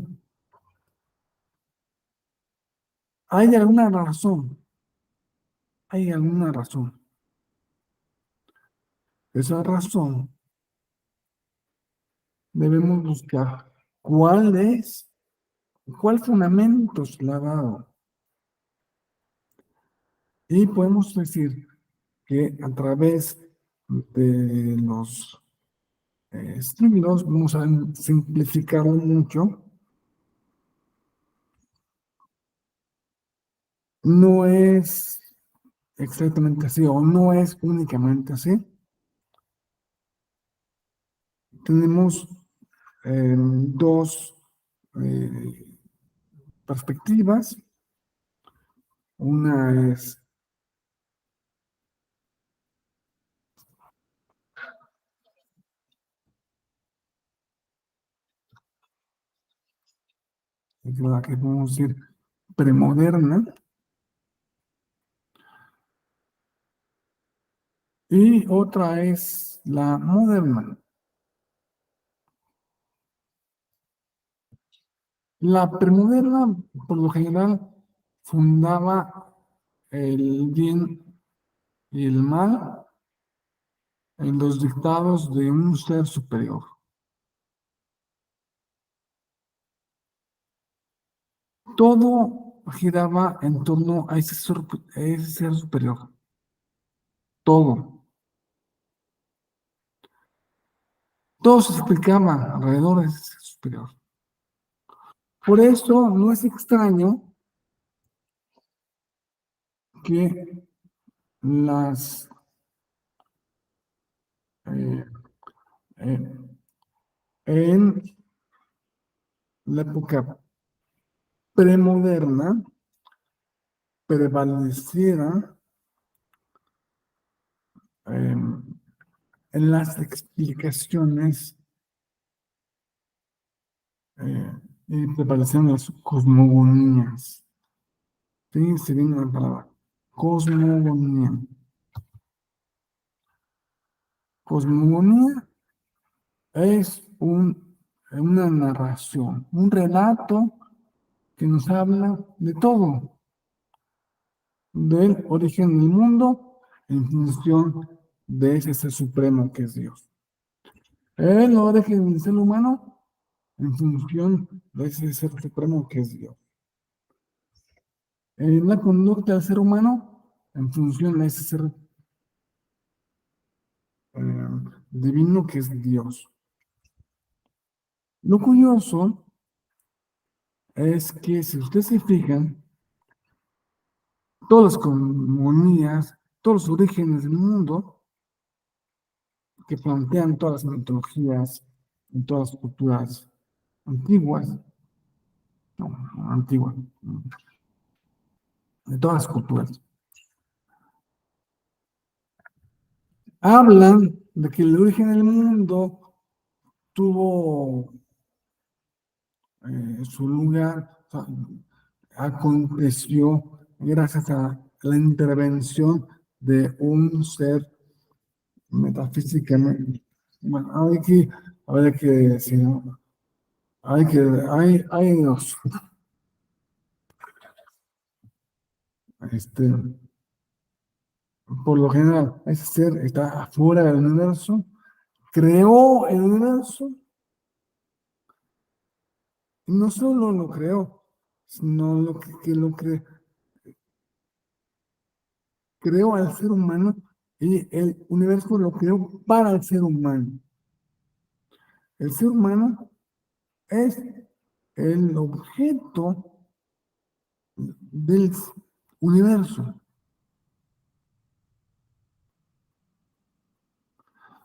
Hay alguna razón, hay alguna razón. Esa razón debemos buscar cuál es, cuál fundamentos le ha dado. Y podemos decir que a través de los siglos, vamos a simplificarlo mucho, no es exactamente así o no es únicamente así. Tenemos dos eh, perspectivas. Una es la que podemos decir premoderna, y otra es la moderna. La premoderna, por lo general, fundaba el bien y el mal en los dictados de un ser superior. Todo giraba en torno a ese ser superior. Todo. Todo se explicaba alrededor de ese ser superior. Por eso no es extraño que las eh, eh, en la época premoderna prevaleciera eh, en las explicaciones y prevalecieron las cosmogonías. Sí, se viene la palabra cosmogonía. Cosmogonía es una narración, un relato que nos habla de todo, del origen del mundo en función de ese ser supremo que es Dios. El origen del ser humano en función de ese ser supremo que es Dios. La conducta del ser humano en función de ese ser divino que es Dios. Lo curioso es que si ustedes se fijan, todas las comunías, todos los orígenes del mundo que plantean todas las mitologías en todas las culturas antiguas, no, antiguas, de todas las culturas, hablan de que el origen del mundo tuvo su lugar, o sea, aconteció gracias a la intervención de un ser metafísicamente. Bueno, hay que decir, ¿no? Hay dos. Este, por lo general, ese ser está afuera del universo, creó el universo, y no solo lo creó, sino que lo creó al ser humano y el universo lo creó para el ser humano. El ser humano es el objeto del universo.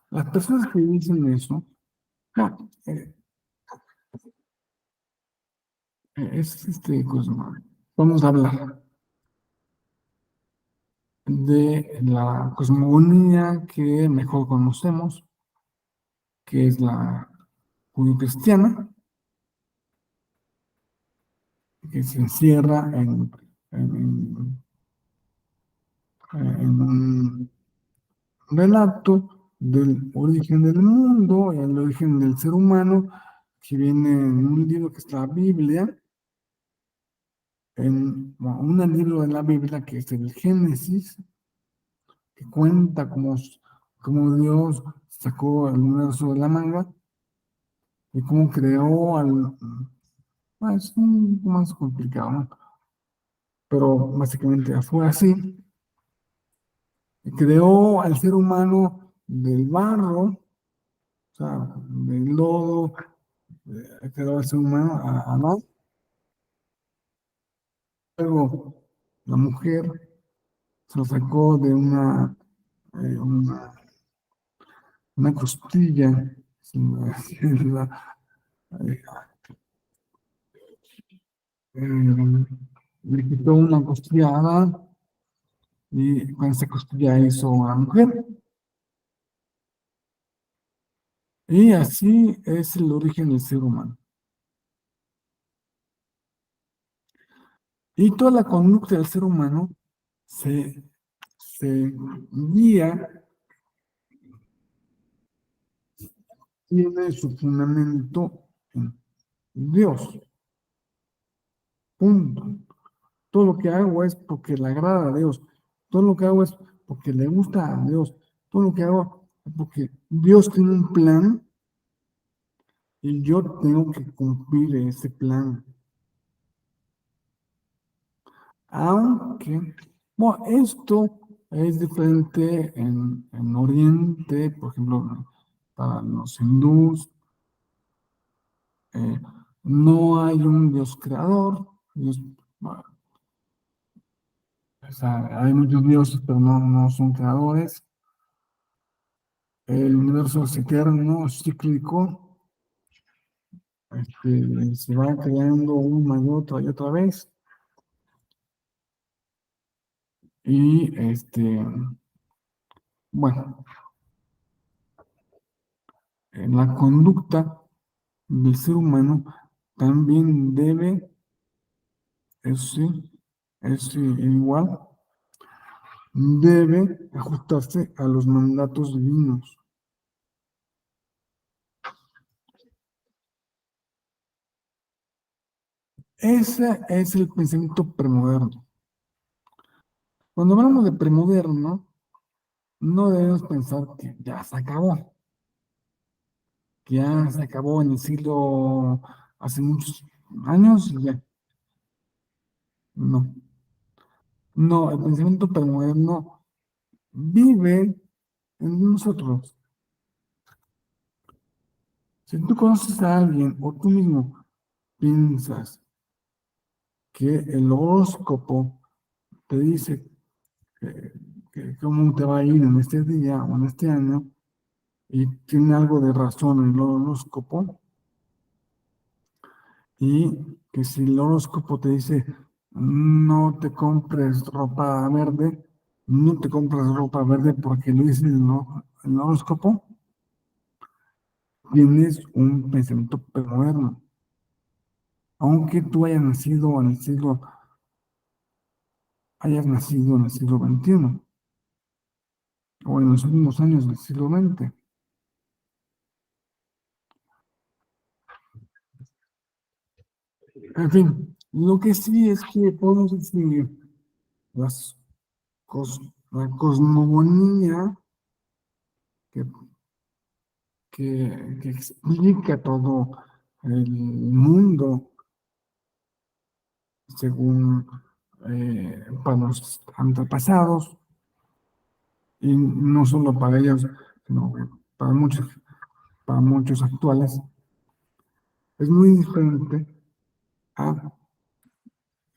Las personas que dicen eso, no, es cosa, vamos a hablar de la cosmogonía que mejor conocemos, que es la judio-cristiana, que se encierra en, en un relato del origen del mundo y el origen del ser humano, que viene en un libro que es la Biblia, en un libro de la Biblia que es el Génesis, que cuenta cómo Dios sacó el universo de la manga y cómo creó al... Es un poco más complicado, ¿no? Pero básicamente fue así. Creó al ser humano del barro, o sea, del lodo, creó al ser humano a Adán. Luego la mujer se lo sacó de eh, una, una costilla, eh, le quitó una costilla a Adán y con esa costilla hizo una mujer. Y así es el origen del ser humano. Y toda la conducta del ser humano se, se guía, tiene su fundamento en Dios. Punto. Todo lo que hago es porque le agrada a Dios. Todo lo que hago es porque le gusta a Dios. Todo lo que hago es porque Dios tiene un plan y yo tengo que cumplir ese plan. Aunque, bueno, esto es diferente en Oriente, por ejemplo, para los hindús. eh, no hay un Dios creador. Bueno, o sea, hay muchos dioses, pero no son creadores. El universo es eterno, es cíclico, se va creando una y otra vez. Y bueno, la conducta del ser humano también debe, eso sí, es igual, debe ajustarse a los mandatos divinos. Ese es el pensamiento premoderno. Cuando hablamos de premoderno, no debemos pensar que ya se acabó, que ya se acabó en el siglo, hace muchos años y ya. No, no, el pensamiento premoderno vive en nosotros. Si tú conoces a alguien o tú mismo piensas que el horóscopo te dice que, cómo te va a ir en este día o en este año y tiene algo de razón en el horóscopo, y que si el horóscopo te dice no te compres ropa verde, no te compres ropa verde porque lo dice el horóscopo, tienes un pensamiento moderno. Aunque tú hayas nacido en el siglo XXI o en los últimos años del siglo XX. En fin, lo que sí es que podemos distinguir las la cosmogonía que, que explica todo el mundo según para los antepasados, y no solo para ellos, sino para muchos actuales, es muy diferente a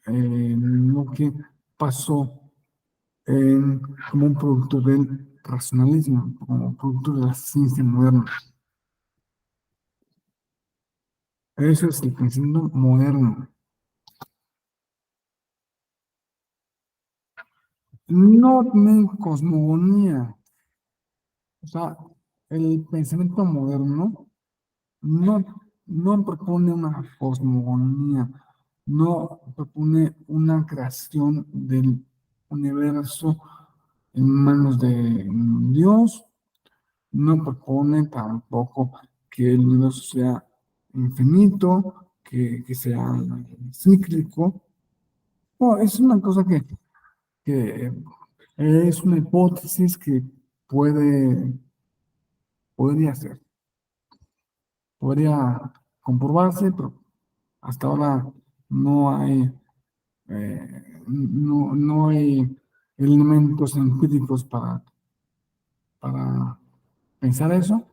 lo que pasó como un producto del racionalismo, como producto de la ciencia moderna. Eso es el pensamiento moderno. No tienen cosmogonía. O sea, el pensamiento moderno no, no propone una cosmogonía, no propone una creación del universo en manos de Dios, no propone tampoco que el universo sea infinito, que sea cíclico. No, es una cosa que es una hipótesis que podría ser, podría comprobarse, pero hasta ahora no hay, no hay elementos empíricos para pensar eso.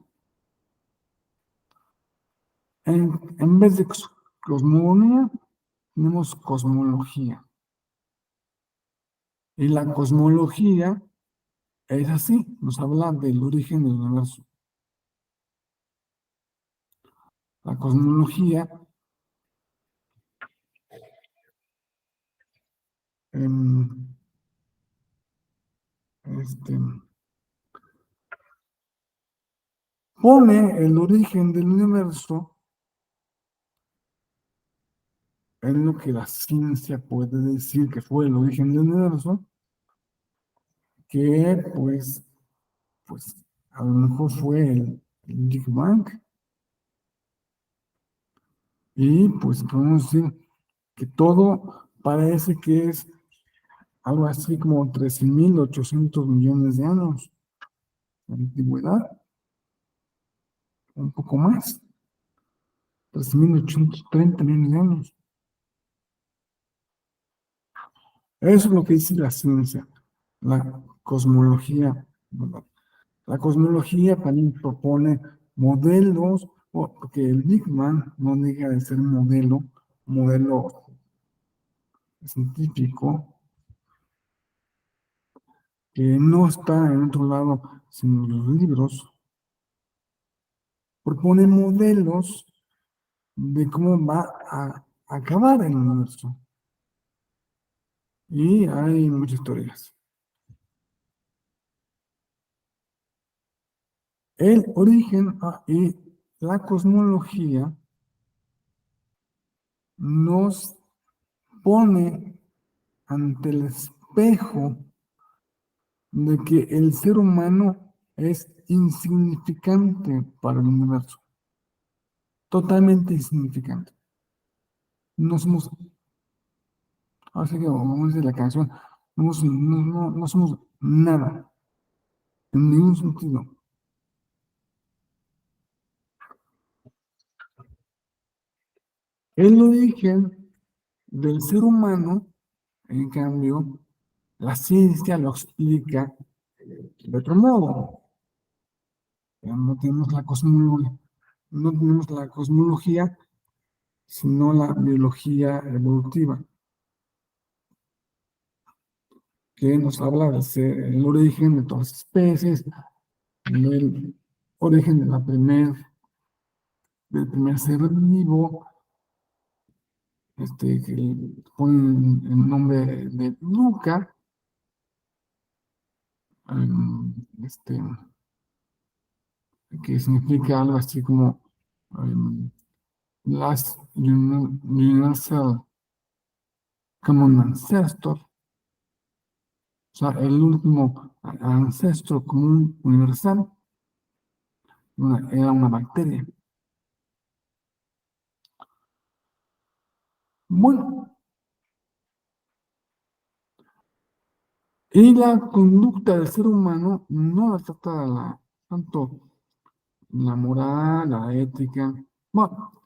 En vez de cosmogonía, tenemos cosmología. Y la cosmología es así, nos habla del origen del universo. La cosmología em, este, pone el origen del universo en lo que la ciencia puede decir que fue el origen del universo, que pues a lo mejor fue el Big Bang, y pues podemos decir que todo parece que es algo así como 13.800 millones de años de antigüedad, un poco más, 13.830 millones de años. Eso es lo que dice la ciencia, la cosmología, ¿verdad? La cosmología también propone modelos, porque el Big Bang no deja de ser modelo científico, que no está en otro lado, sino en los libros, propone modelos de cómo va a acabar el universo. Y hay muchas teorías. El origen y la cosmología nos pone ante el espejo de que el ser humano es insignificante para el universo, totalmente insignificante. No somos, así que vamos a decir la canción, no somos nada, en ningún sentido. El origen del ser humano, en cambio, la ciencia lo explica de otro modo. No tenemos la cosmología, no tenemos la cosmología, sino la biología evolutiva, que nos habla el origen de todas las especies, el origen de del primer ser vivo, que le ponen el nombre de Luca, em, este, que significa algo así como em, last universal common ancestor, o sea, el último ancestro común universal, era una bacteria. Bueno, y la conducta del ser humano no la trata tanto la moral, la ética. Bueno,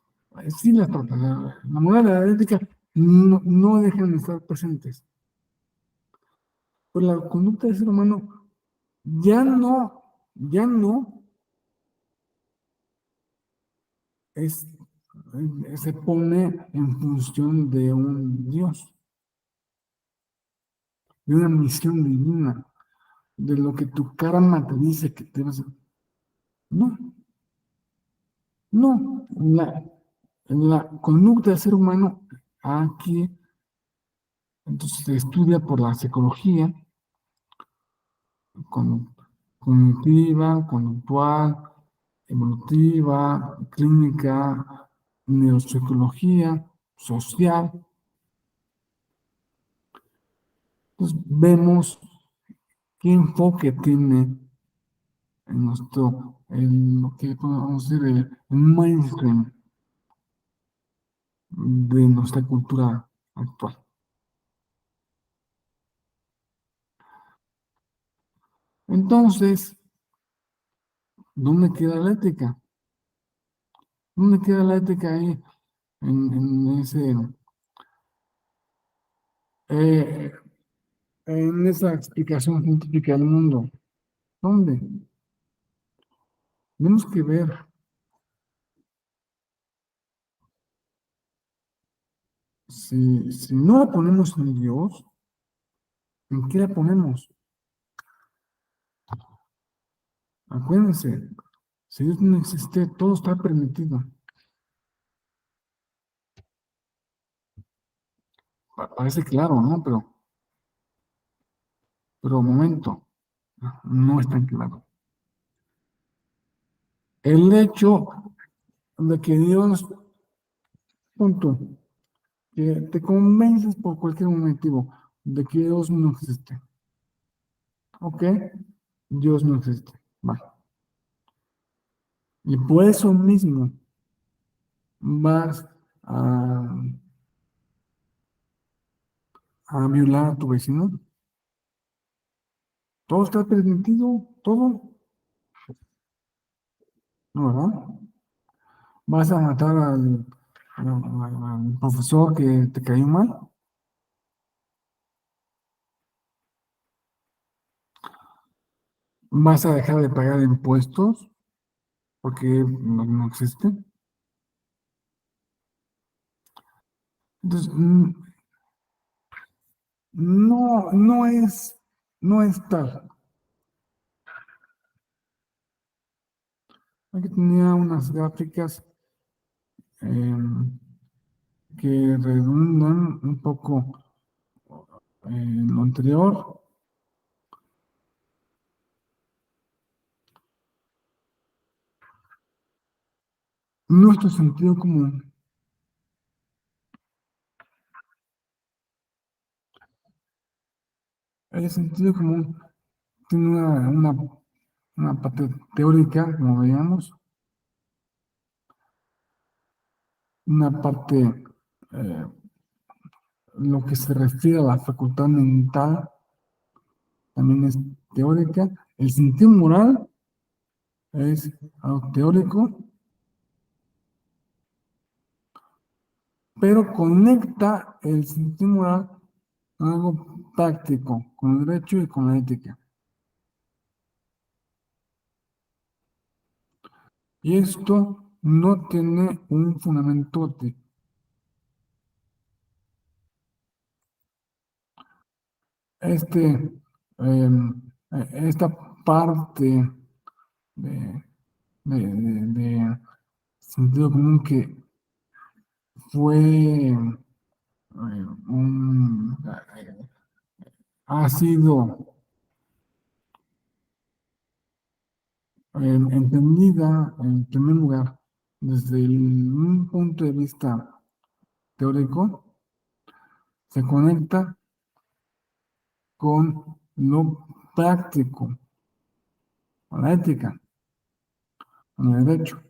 sí la trata. La moral y la ética no dejan de estar presentes. Pero la conducta del ser humano ya no es, se pone en función de un Dios, de una misión divina, de lo que tu karma te dice que debes. No, no. La conducta del ser humano aquí, entonces, se estudia por la psicología, cognitiva, conductual, evolutiva, clínica, neuropsicología, social. Entonces, vemos qué enfoque tiene en lo que podemos decir, el mainstream de nuestra cultura actual. Entonces, ¿dónde queda la ética? ¿Dónde queda la ética ahí eh, en esa explicación científica del mundo? ¿Dónde? Tenemos que ver si no la ponemos en Dios, ¿en qué la ponemos? Acuérdense, si Dios no existe, todo está permitido. Parece claro, ¿no? Pero momento, no es tan claro. El hecho de que Dios, punto, que te convences por cualquier motivo de que Dios no existe. ¿Ok? Dios no existe. Vale. Y por eso mismo vas a, a violar a tu vecino. Todo está permitido, todo, ¿no, verdad? Vas a matar al profesor que te cayó mal. Vas a dejar de pagar impuestos. porque no existe. Entonces, no es tal. Aquí tenía unas gráficas que redundan un poco en lo anterior. Nuestro sentido común. El sentido común tiene una parte teórica, como veíamos, una parte, eh, lo que se refiere a la facultad mental, también es teórica. El sentido moral es algo teórico, pero conecta el sentido moral con algo práctico, con el derecho y con la ética. Y esto no tiene un fundamento este, esta parte de, de sentido común que fue ha sido entendida en primer lugar desde un punto de vista teórico, se conecta con lo práctico, con la ética, con el derecho.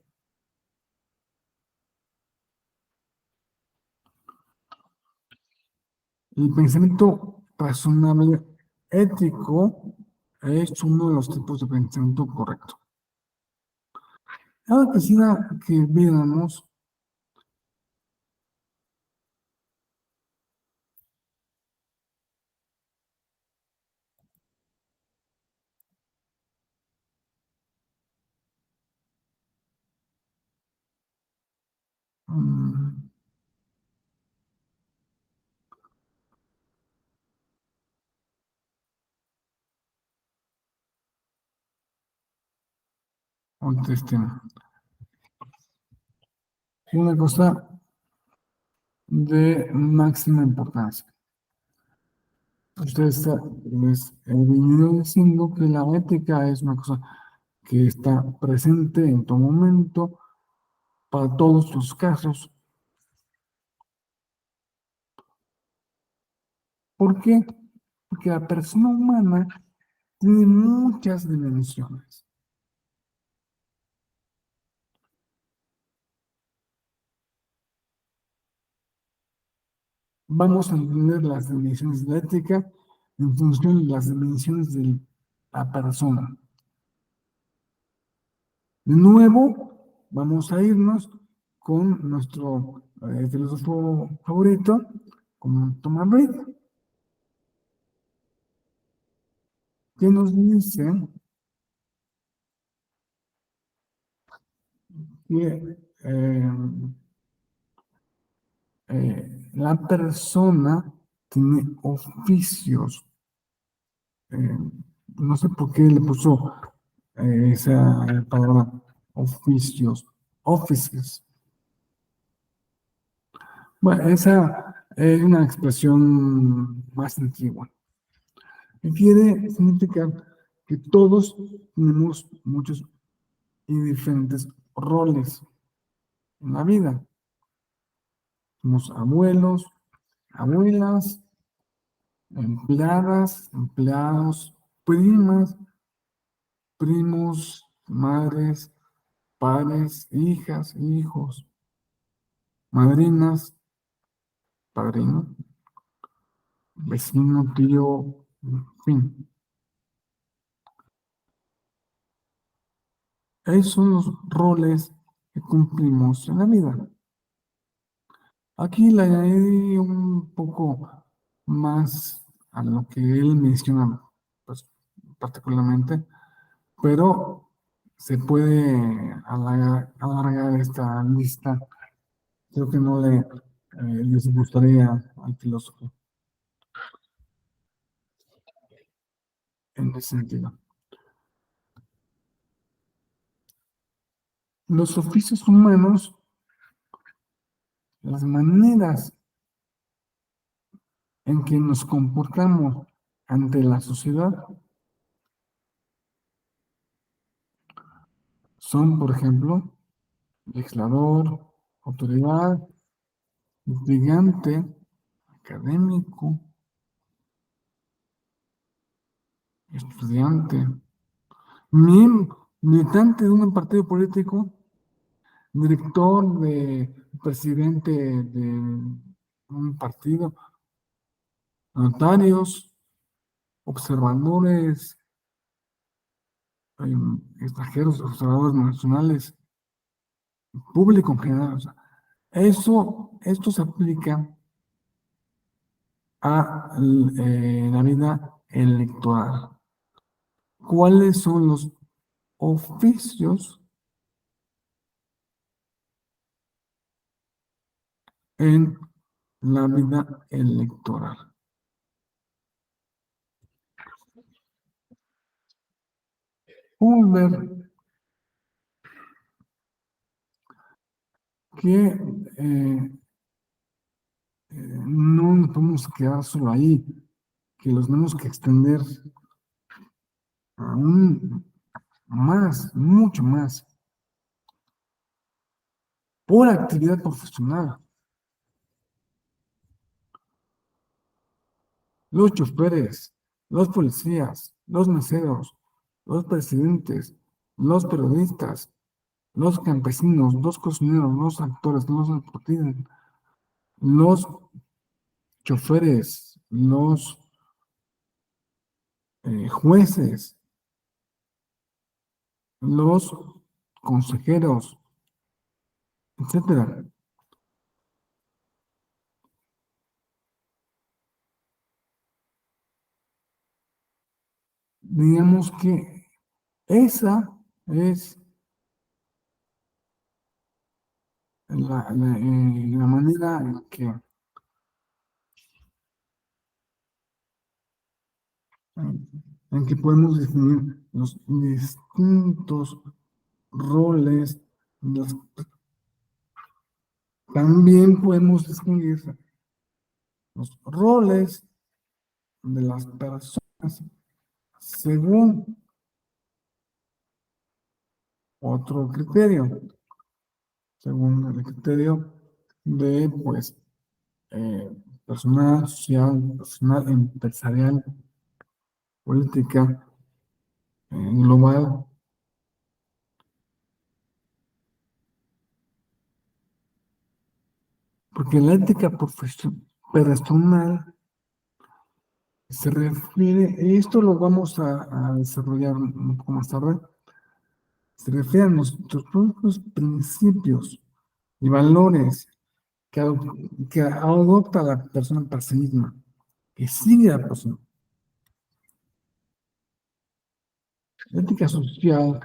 El pensamiento razonable ético es uno de los tipos de pensamiento correcto. Ahora quisiera que viéramos mm, una cosa de máxima importancia. Ustedes les he venido diciendo que la ética es una cosa que está presente en todo momento, para todos los casos. ¿Por qué? Porque la persona humana tiene muchas dimensiones. Vamos a entender las dimensiones de la ética en función de las dimensiones de la persona. De nuevo, vamos a irnos con nuestro filósofo favorito, como Thomas Reid, que nos dice que la persona tiene oficios. eh, no sé por qué le puso esa palabra oficios, offices. Bueno, esa es una expresión más antigua. Y quiere significar que todos tenemos muchos y diferentes roles en la vida. Somos abuelos, abuelas, empleadas, empleados, primas, primos, madres, padres, hijas, hijos, madrinas, padrino, vecino, tío, en fin. Esos son los roles que cumplimos en la vida. Aquí le añadí un poco más a lo que él menciona, pues, particularmente, pero se puede alargar esta lista. Creo que no les gustaría al filósofo en ese sentido. Los oficios humanos, las maneras en que nos comportamos ante la sociedad son, por ejemplo, legislador, autoridad, litigante, académico, estudiante, militante de un partido político, director presidente de un partido, notarios, observadores, extranjeros, observadores nacionales, público en general. O sea, esto se aplica a la vida electoral. ¿Cuáles son los oficios en la vida electoral? Podemos ver que no nos podemos quedar solo ahí, que los tenemos que extender aún más, mucho más, por actividad profesional. Los choferes, los policías, los meseros, los presidentes, los periodistas, los campesinos, los cocineros, los actores, los deportistas, los choferes, los jueces, los consejeros, etcétera. Digamos que esa es la manera en que podemos definir los distintos roles. También podemos distinguir los roles de las personas según otro criterio, según el criterio de, pues, eh, personal, social, personal, empresarial, política, global, porque la ética personal se refiere, y esto lo vamos a desarrollar un poco más tarde, se refiere a nuestros propios principios y valores que adopta la persona para sí misma, que sigue a la persona. La ética social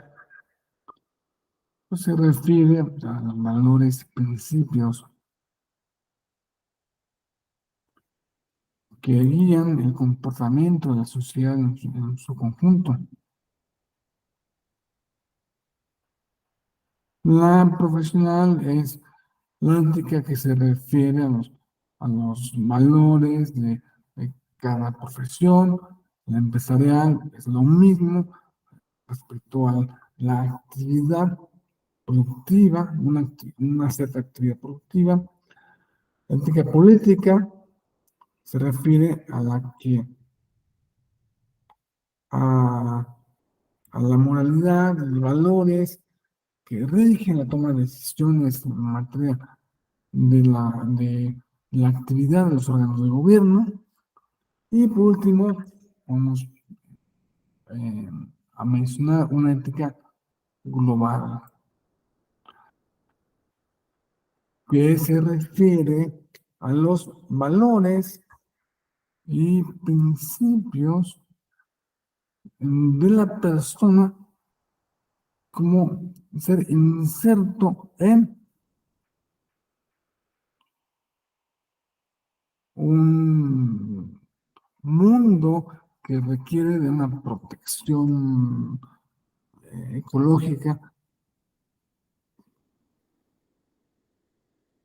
pues, se refiere a los valores y principios que guían el comportamiento de la sociedad en su conjunto. La profesional es la ética que se refiere a los valores de cada profesión. La empresarial es lo mismo respecto a la actividad productiva, una cierta actividad productiva. La ética política se refiere a, a la moralidad y valores que rigen la toma de decisiones en materia de la actividad de los órganos de gobierno. Y por último, vamos eh, a mencionar una ética global, que se refiere a los valores y principios de la persona como ser inserto en un mundo que requiere de una protección ecológica,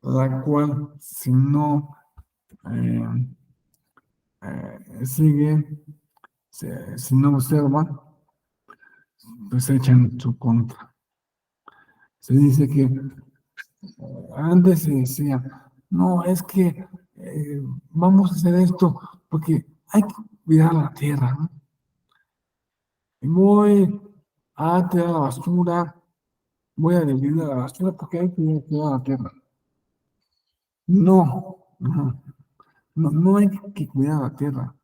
la cual si no eh, sigue, si no observa, pues se echa en su contra. Se dice que antes se decía, no, es que vamos a hacer esto porque hay que cuidar la tierra, ¿no? Y voy a tirar la basura, voy a dividir la basura porque hay que cuidar la tierra. No, no, no hay que cuidar la tierra,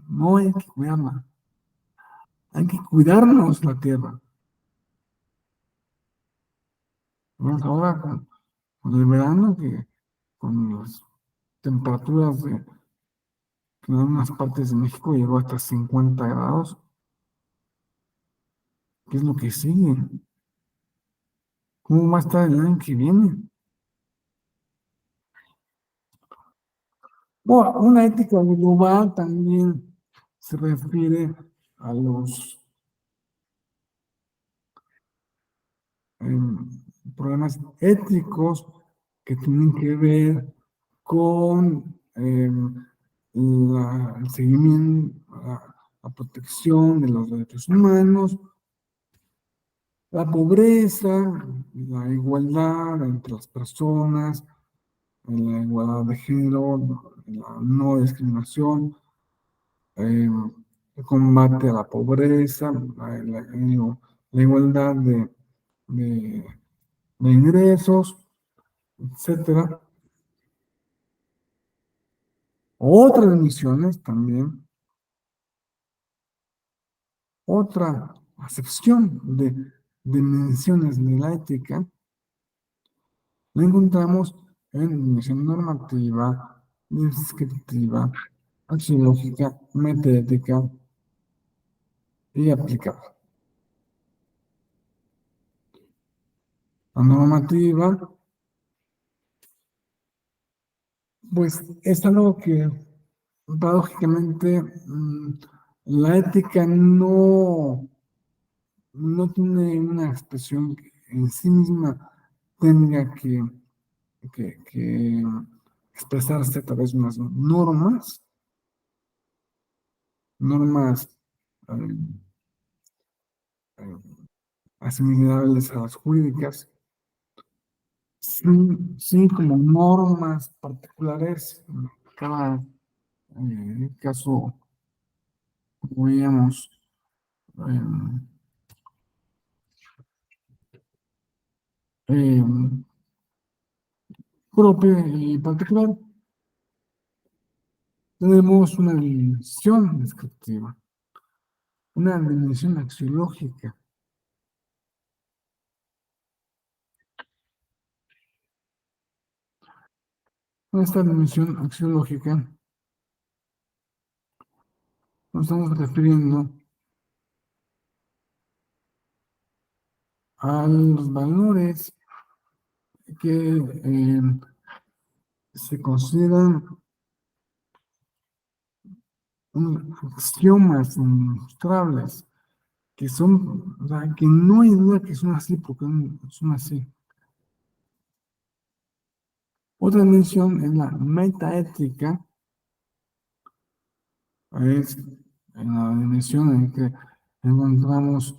no hay que cuidarla, hay que cuidarnos la tierra. Vamos ahora con el verano, que con las temperaturas que en algunas partes de México llegó hasta 50 grados, ¿qué es lo que sigue? ¿Cómo va a estar el año que viene? Bueno, una ética global también se refiere a los em, problemas éticos que tienen que ver con el seguimiento, la protección de los derechos humanos, la pobreza, la igualdad entre las personas, la igualdad de género, la no discriminación, el combate a la pobreza, la igualdad de- de ingresos, etcétera. Otras misiones también, otra acepción de dimensiones de la ética, la encontramos en dimensión normativa, descriptiva, axiológica, metaética y aplicada. La normativa, pues es algo que paradójicamente la ética no tiene una expresión que en sí misma tenga que expresarse a través de unas normas eh, eh, asimilables a las jurídicas, sí, sí como normas particulares, en cada caso, como veíamos, eh, eh, propia y particular, tenemos una dimensión descriptiva, una dimensión axiológica. En esta dimensión axiológica nos estamos refiriendo a los valores que se consideran axiomas indemostrables, que son, o sea, que no hay duda que son así porque son así. Otra dimensión es la metaética, es en la dimensión en que encontramos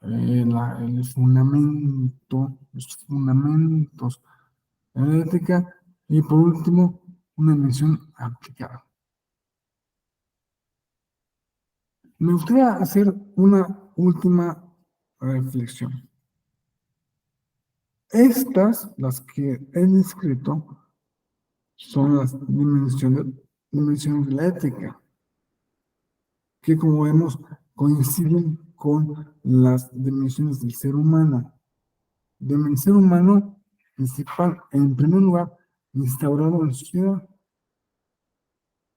el fundamento, los fundamentos de la ética, y por último, una dimensión aplicada. Me gustaría hacer una última reflexión. Estas, las que he descrito, son las dimensiones de la ética, que como vemos coinciden con las dimensiones del ser humano. Del ser humano principal, en primer lugar, instaurado en sociedad.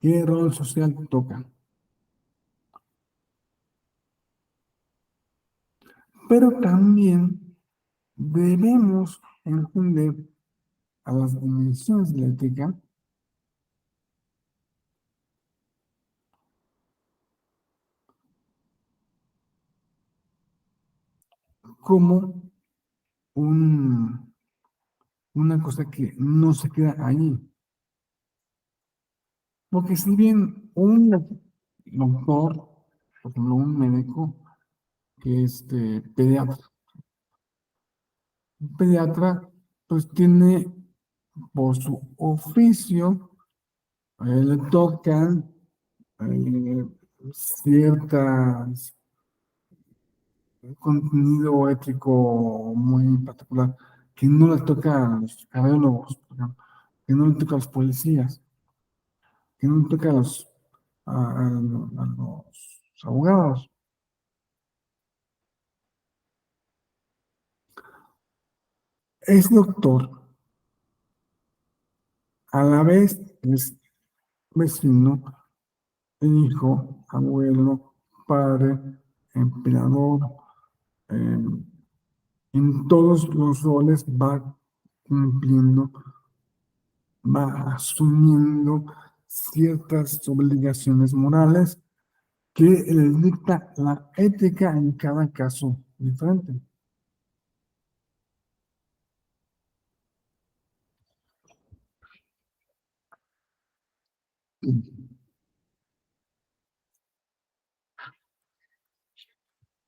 ¿Qué rol social toca? pero también debemos entender a las dimensiones de la ética como un, una cosa que no se queda ahí. Porque si bien un doctor, por ejemplo, un médico que es pediatra, un pediatra pues tiene por su oficio, le tocan eh, ciertas contenido ético muy particular que no le toca a los cardiólogos, por ejemplo, que no le toca a los policías, que no le toca a los abogados. Es doctor, a la vez es vecino, hijo, abuelo, padre, empleador, eh, en todos los roles va cumpliendo, va asumiendo ciertas obligaciones morales que le dicta la ética en cada caso diferente.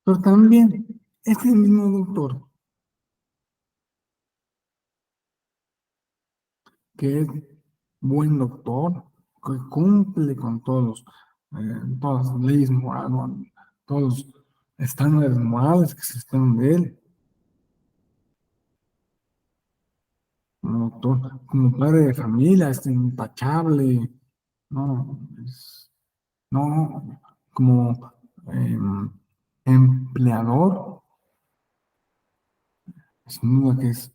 Pero también este mismo doctor, que es buen doctor, que cumple con todas las leyes morales, todos los estándares morales que se esperan de él, como doctor, como padre de familia, es intachable, no, no, como empleador, sin duda que es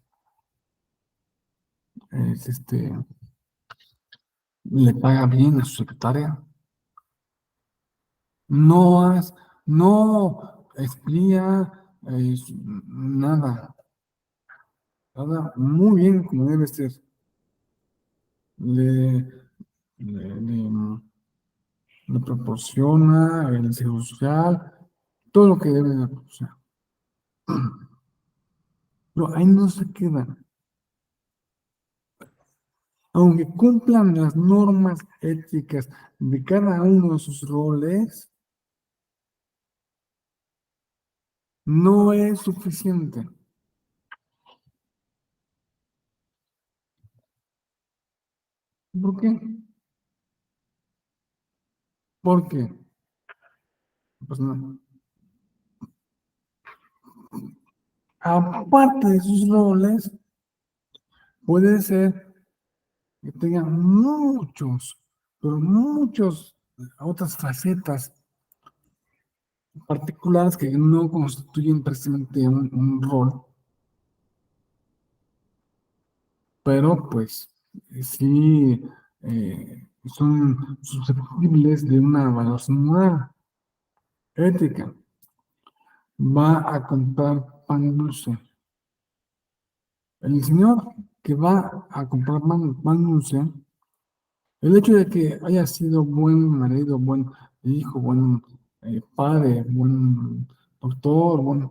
le paga bien a su secretaria, no, no espía, nada, nada, muy bien como debe ser. Le, le proporciona el seguro social, todo lo que debe de proporcionar. Pero ahí no se quedan. Aunque cumplan las normas éticas de cada uno de sus roles, no es suficiente. ¿Por qué? Porque, pues no. Aparte de sus roles, puede ser que tenga muchos, pero muchos otras facetas particulares que no constituyen precisamente un rol, pero pues sí son susceptibles de una evaluación moral, ética. Va a comprar pan dulce. El señor que va a comprar pan dulce, el hecho de que haya sido buen marido, buen hijo, buen padre, buen doctor, bueno,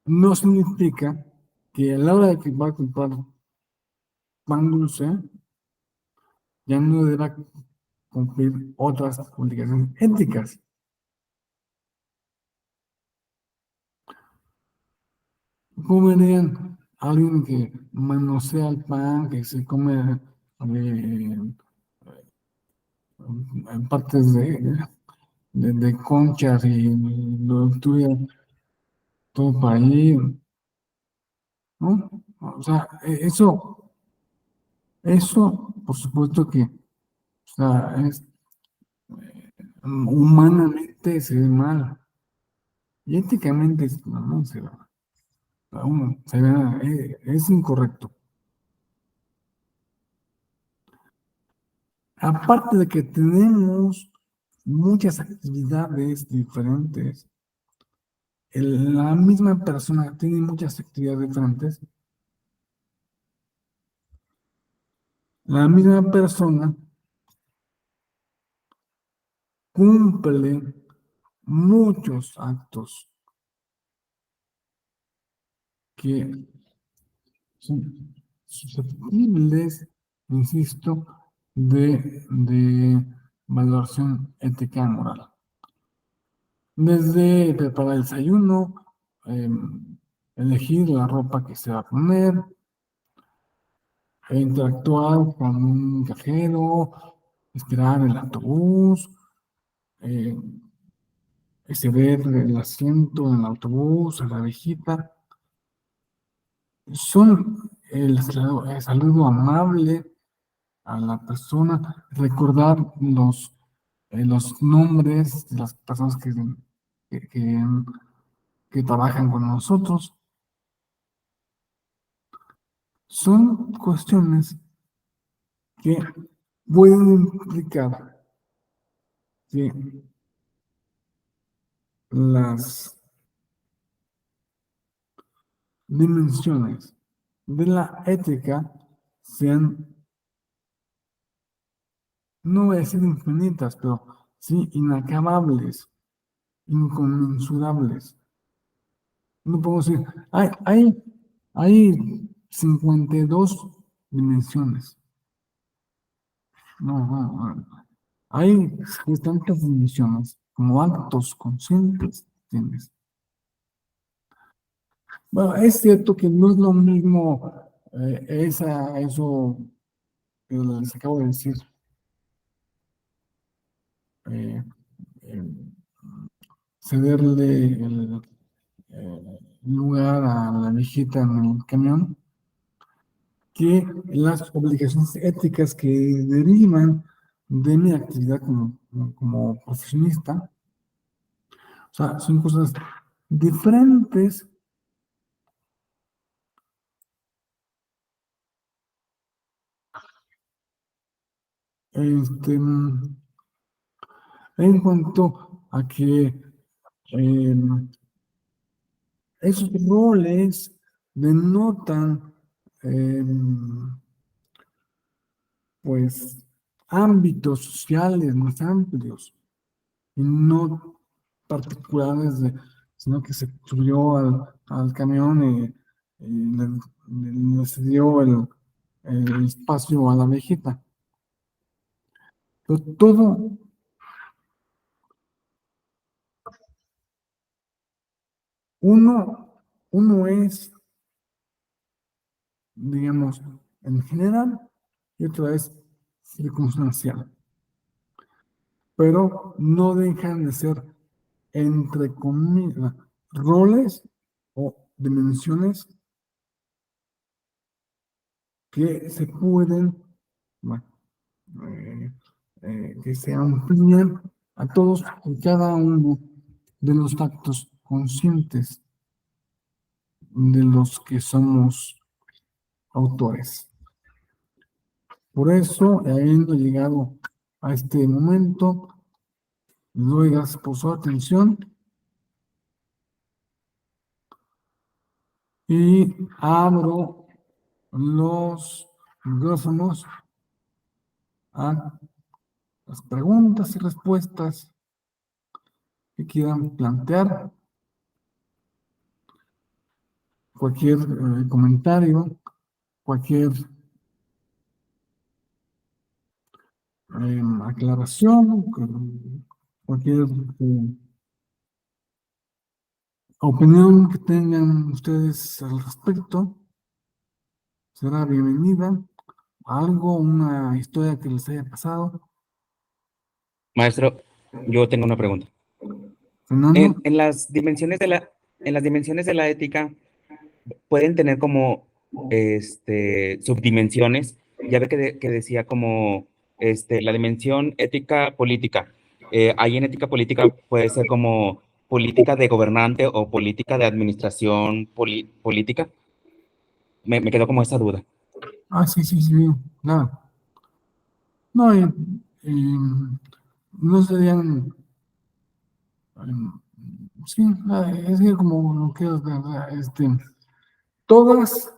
no significa que a la hora de que va a comprar pan dulce, ya no deba cumplir otras obligaciones éticas. ¿Cómo verían a alguien que manosea el pan, que se come en partes de conchas y lo tuve todo para ahí, ¿no? O sea, eso, por supuesto que, o sea, humanamente se ve mal, y éticamente no, es incorrecto. Aparte de que tenemos muchas actividades diferentes, la misma persona tiene muchas actividades diferentes, la misma persona cumple muchos actos que son susceptibles, insisto, de valoración ética y moral. Desde preparar el desayuno, elegir la ropa que se va a poner, interactuar con un cajero, esperar el autobús, eh, ceder el asiento en el autobús a la viejita. Son el saludo amable a la persona, recordar los nombres de las personas que, que- que trabajan con nosotros. Son cuestiones que pueden implicar que las dimensiones de la ética sean, no voy a decir infinitas, pero sí inacabables, inconmensurables. No puedo decir, hay 52 dimensiones. No, no, no. Hay tantas dimensiones como actos conscientes tienes. Bueno, es cierto que no es lo mismo eso que les acabo de decir, eh, eh, cederle el lugar a la viejita en el camión, que las obligaciones éticas que derivan de mi actividad como profesionista. O sea, son cosas diferentes. Este, en cuanto a que esos roles denotan pues ámbitos sociales más amplios y no particulares, sino que se subió al camión y le cedió el espacio a la viejita. Pero uno es, digamos, en general y otro es circunstancial, pero no dejan de ser, entre comillas, roles o dimensiones que se pueden, bueno, eh, que se amplían a todos y cada uno de los actos conscientes de los que somos autores. Por eso, habiendo llegado a este momento, les doy gracias por su atención y abro los micrófonos a las preguntas y respuestas que quieran plantear, cualquier comentario, cualquier aclaración, cualquier opinión que tengan ustedes al respecto, será bienvenida. Algo, una historia que les haya pasado. Maestro, yo tengo una pregunta. Fernando, En las dimensiones en las dimensiones de la ética pueden tener como subdimensiones. Ya ve que decía como la dimensión ética política. Ahí en ética política puede ser como política de gobernante o política de administración política. Me quedó como esa duda. sí, sí, sí, claro. No, no serían Sí, es que como lo que todas,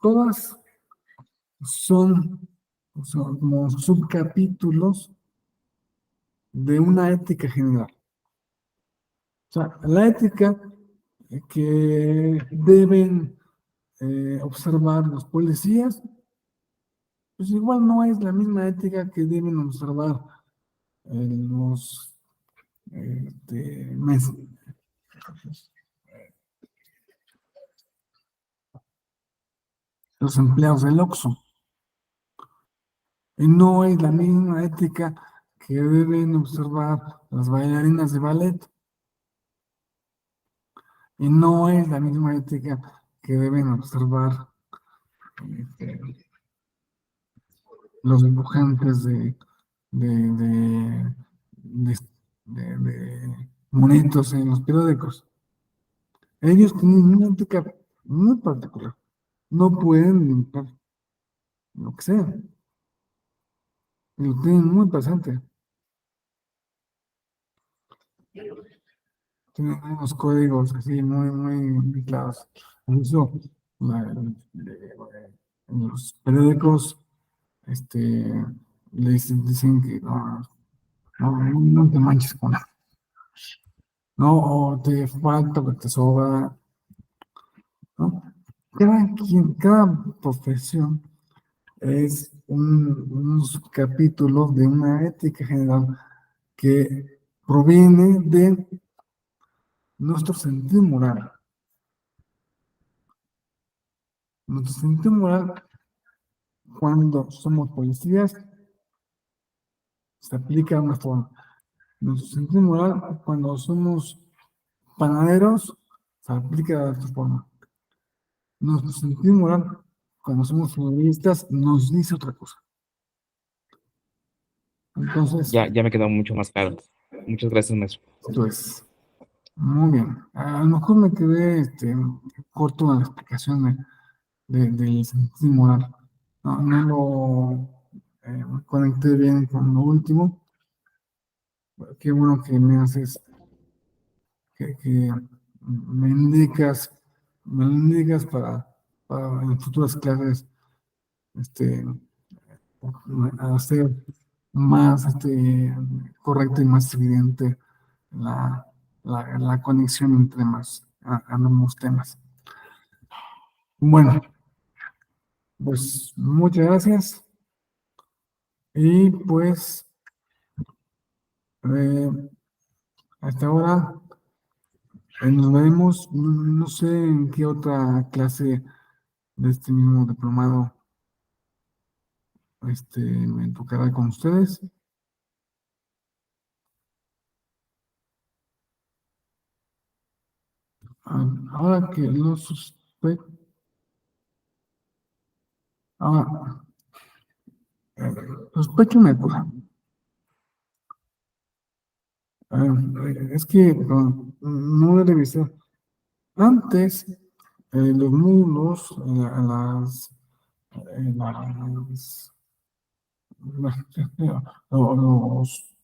todas son como subcapítulos de una ética general. O sea, la ética que deben observar los policías, pues igual no es la misma ética que deben observar los, mes- los empleados del Oxxo. Y no es la misma ética que deben observar las bailarinas de ballet. Y no es la misma ética que deben observar este, los dibujantes de, de, de monitos en los periódicos. Ellos tienen una ética muy particular. No pueden limpiar lo que sea. Y lo tienen muy presente. Tienen unos códigos así muy claros. Incluso en los periódicos dicen que no te manches con nada. No, o te falta, o te sobra, ¿no? Cada profesión es un capítulo de una ética general que proviene de nuestro sentido moral. Nuestro sentido moral, cuando somos policías, se aplica de una forma. Nuestro sentido moral, cuando somos panaderos, se aplica de otra forma. Nuestro sentido moral, cuando somos futbolistas, nos dice otra cosa. Entonces, Ya me quedó mucho más claro. Muchas gracias, maestro. pues, muy bien. A lo mejor me quedé corto en la explicación del sentido moral. No lo conecté bien con lo último. Qué bueno que me haces, que me indicas para en futuras clases este, hacer más correcta y más evidente la conexión entre ambos temas. Bueno, pues muchas gracias y pues eh, hasta ahora nos vemos, no sé en qué otra clase de este mismo diplomado me tocará con ustedes. Ahora que lo sospecho, ahora, sospecho una cosa. Es que no debe ser. Antes, los módulos, las- los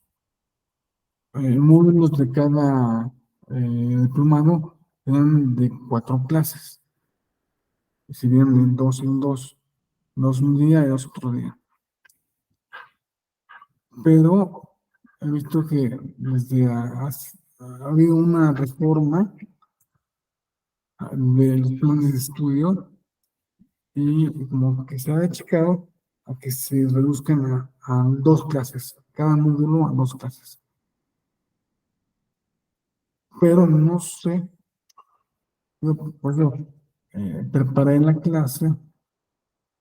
módulos de cada diplomado eran de 4 clases, si bien de dos en dos, dos un día y dos otro día. Pero he visto que ha habido una reforma de los planes de estudio y como que se ha achicado a que se reduzcan a 2 clases, cada módulo a 2 clases. Pero no sé, yo preparé la clase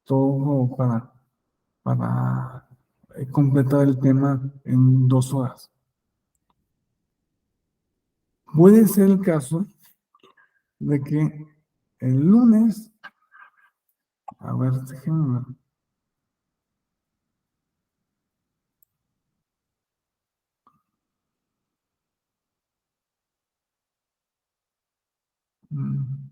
todo para completar el tema en 2 horas. Puede ser el caso de que el lunes, a ver, déjenme ver. Mm,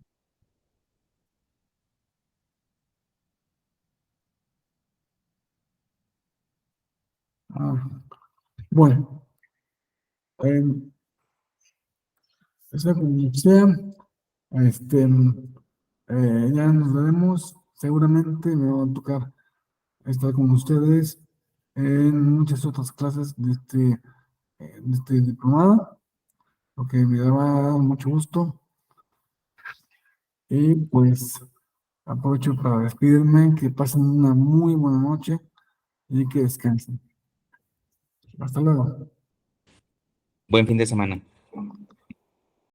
ah, bueno, sea como sea, este, ya nos veremos. Seguramente me va a tocar estar con ustedes en muchas otras clases de este diplomado, lo que me daba mucho gusto. Y pues aprovecho para despedirme, que pasen una muy buena noche y que descansen. Hasta luego. Buen fin de semana.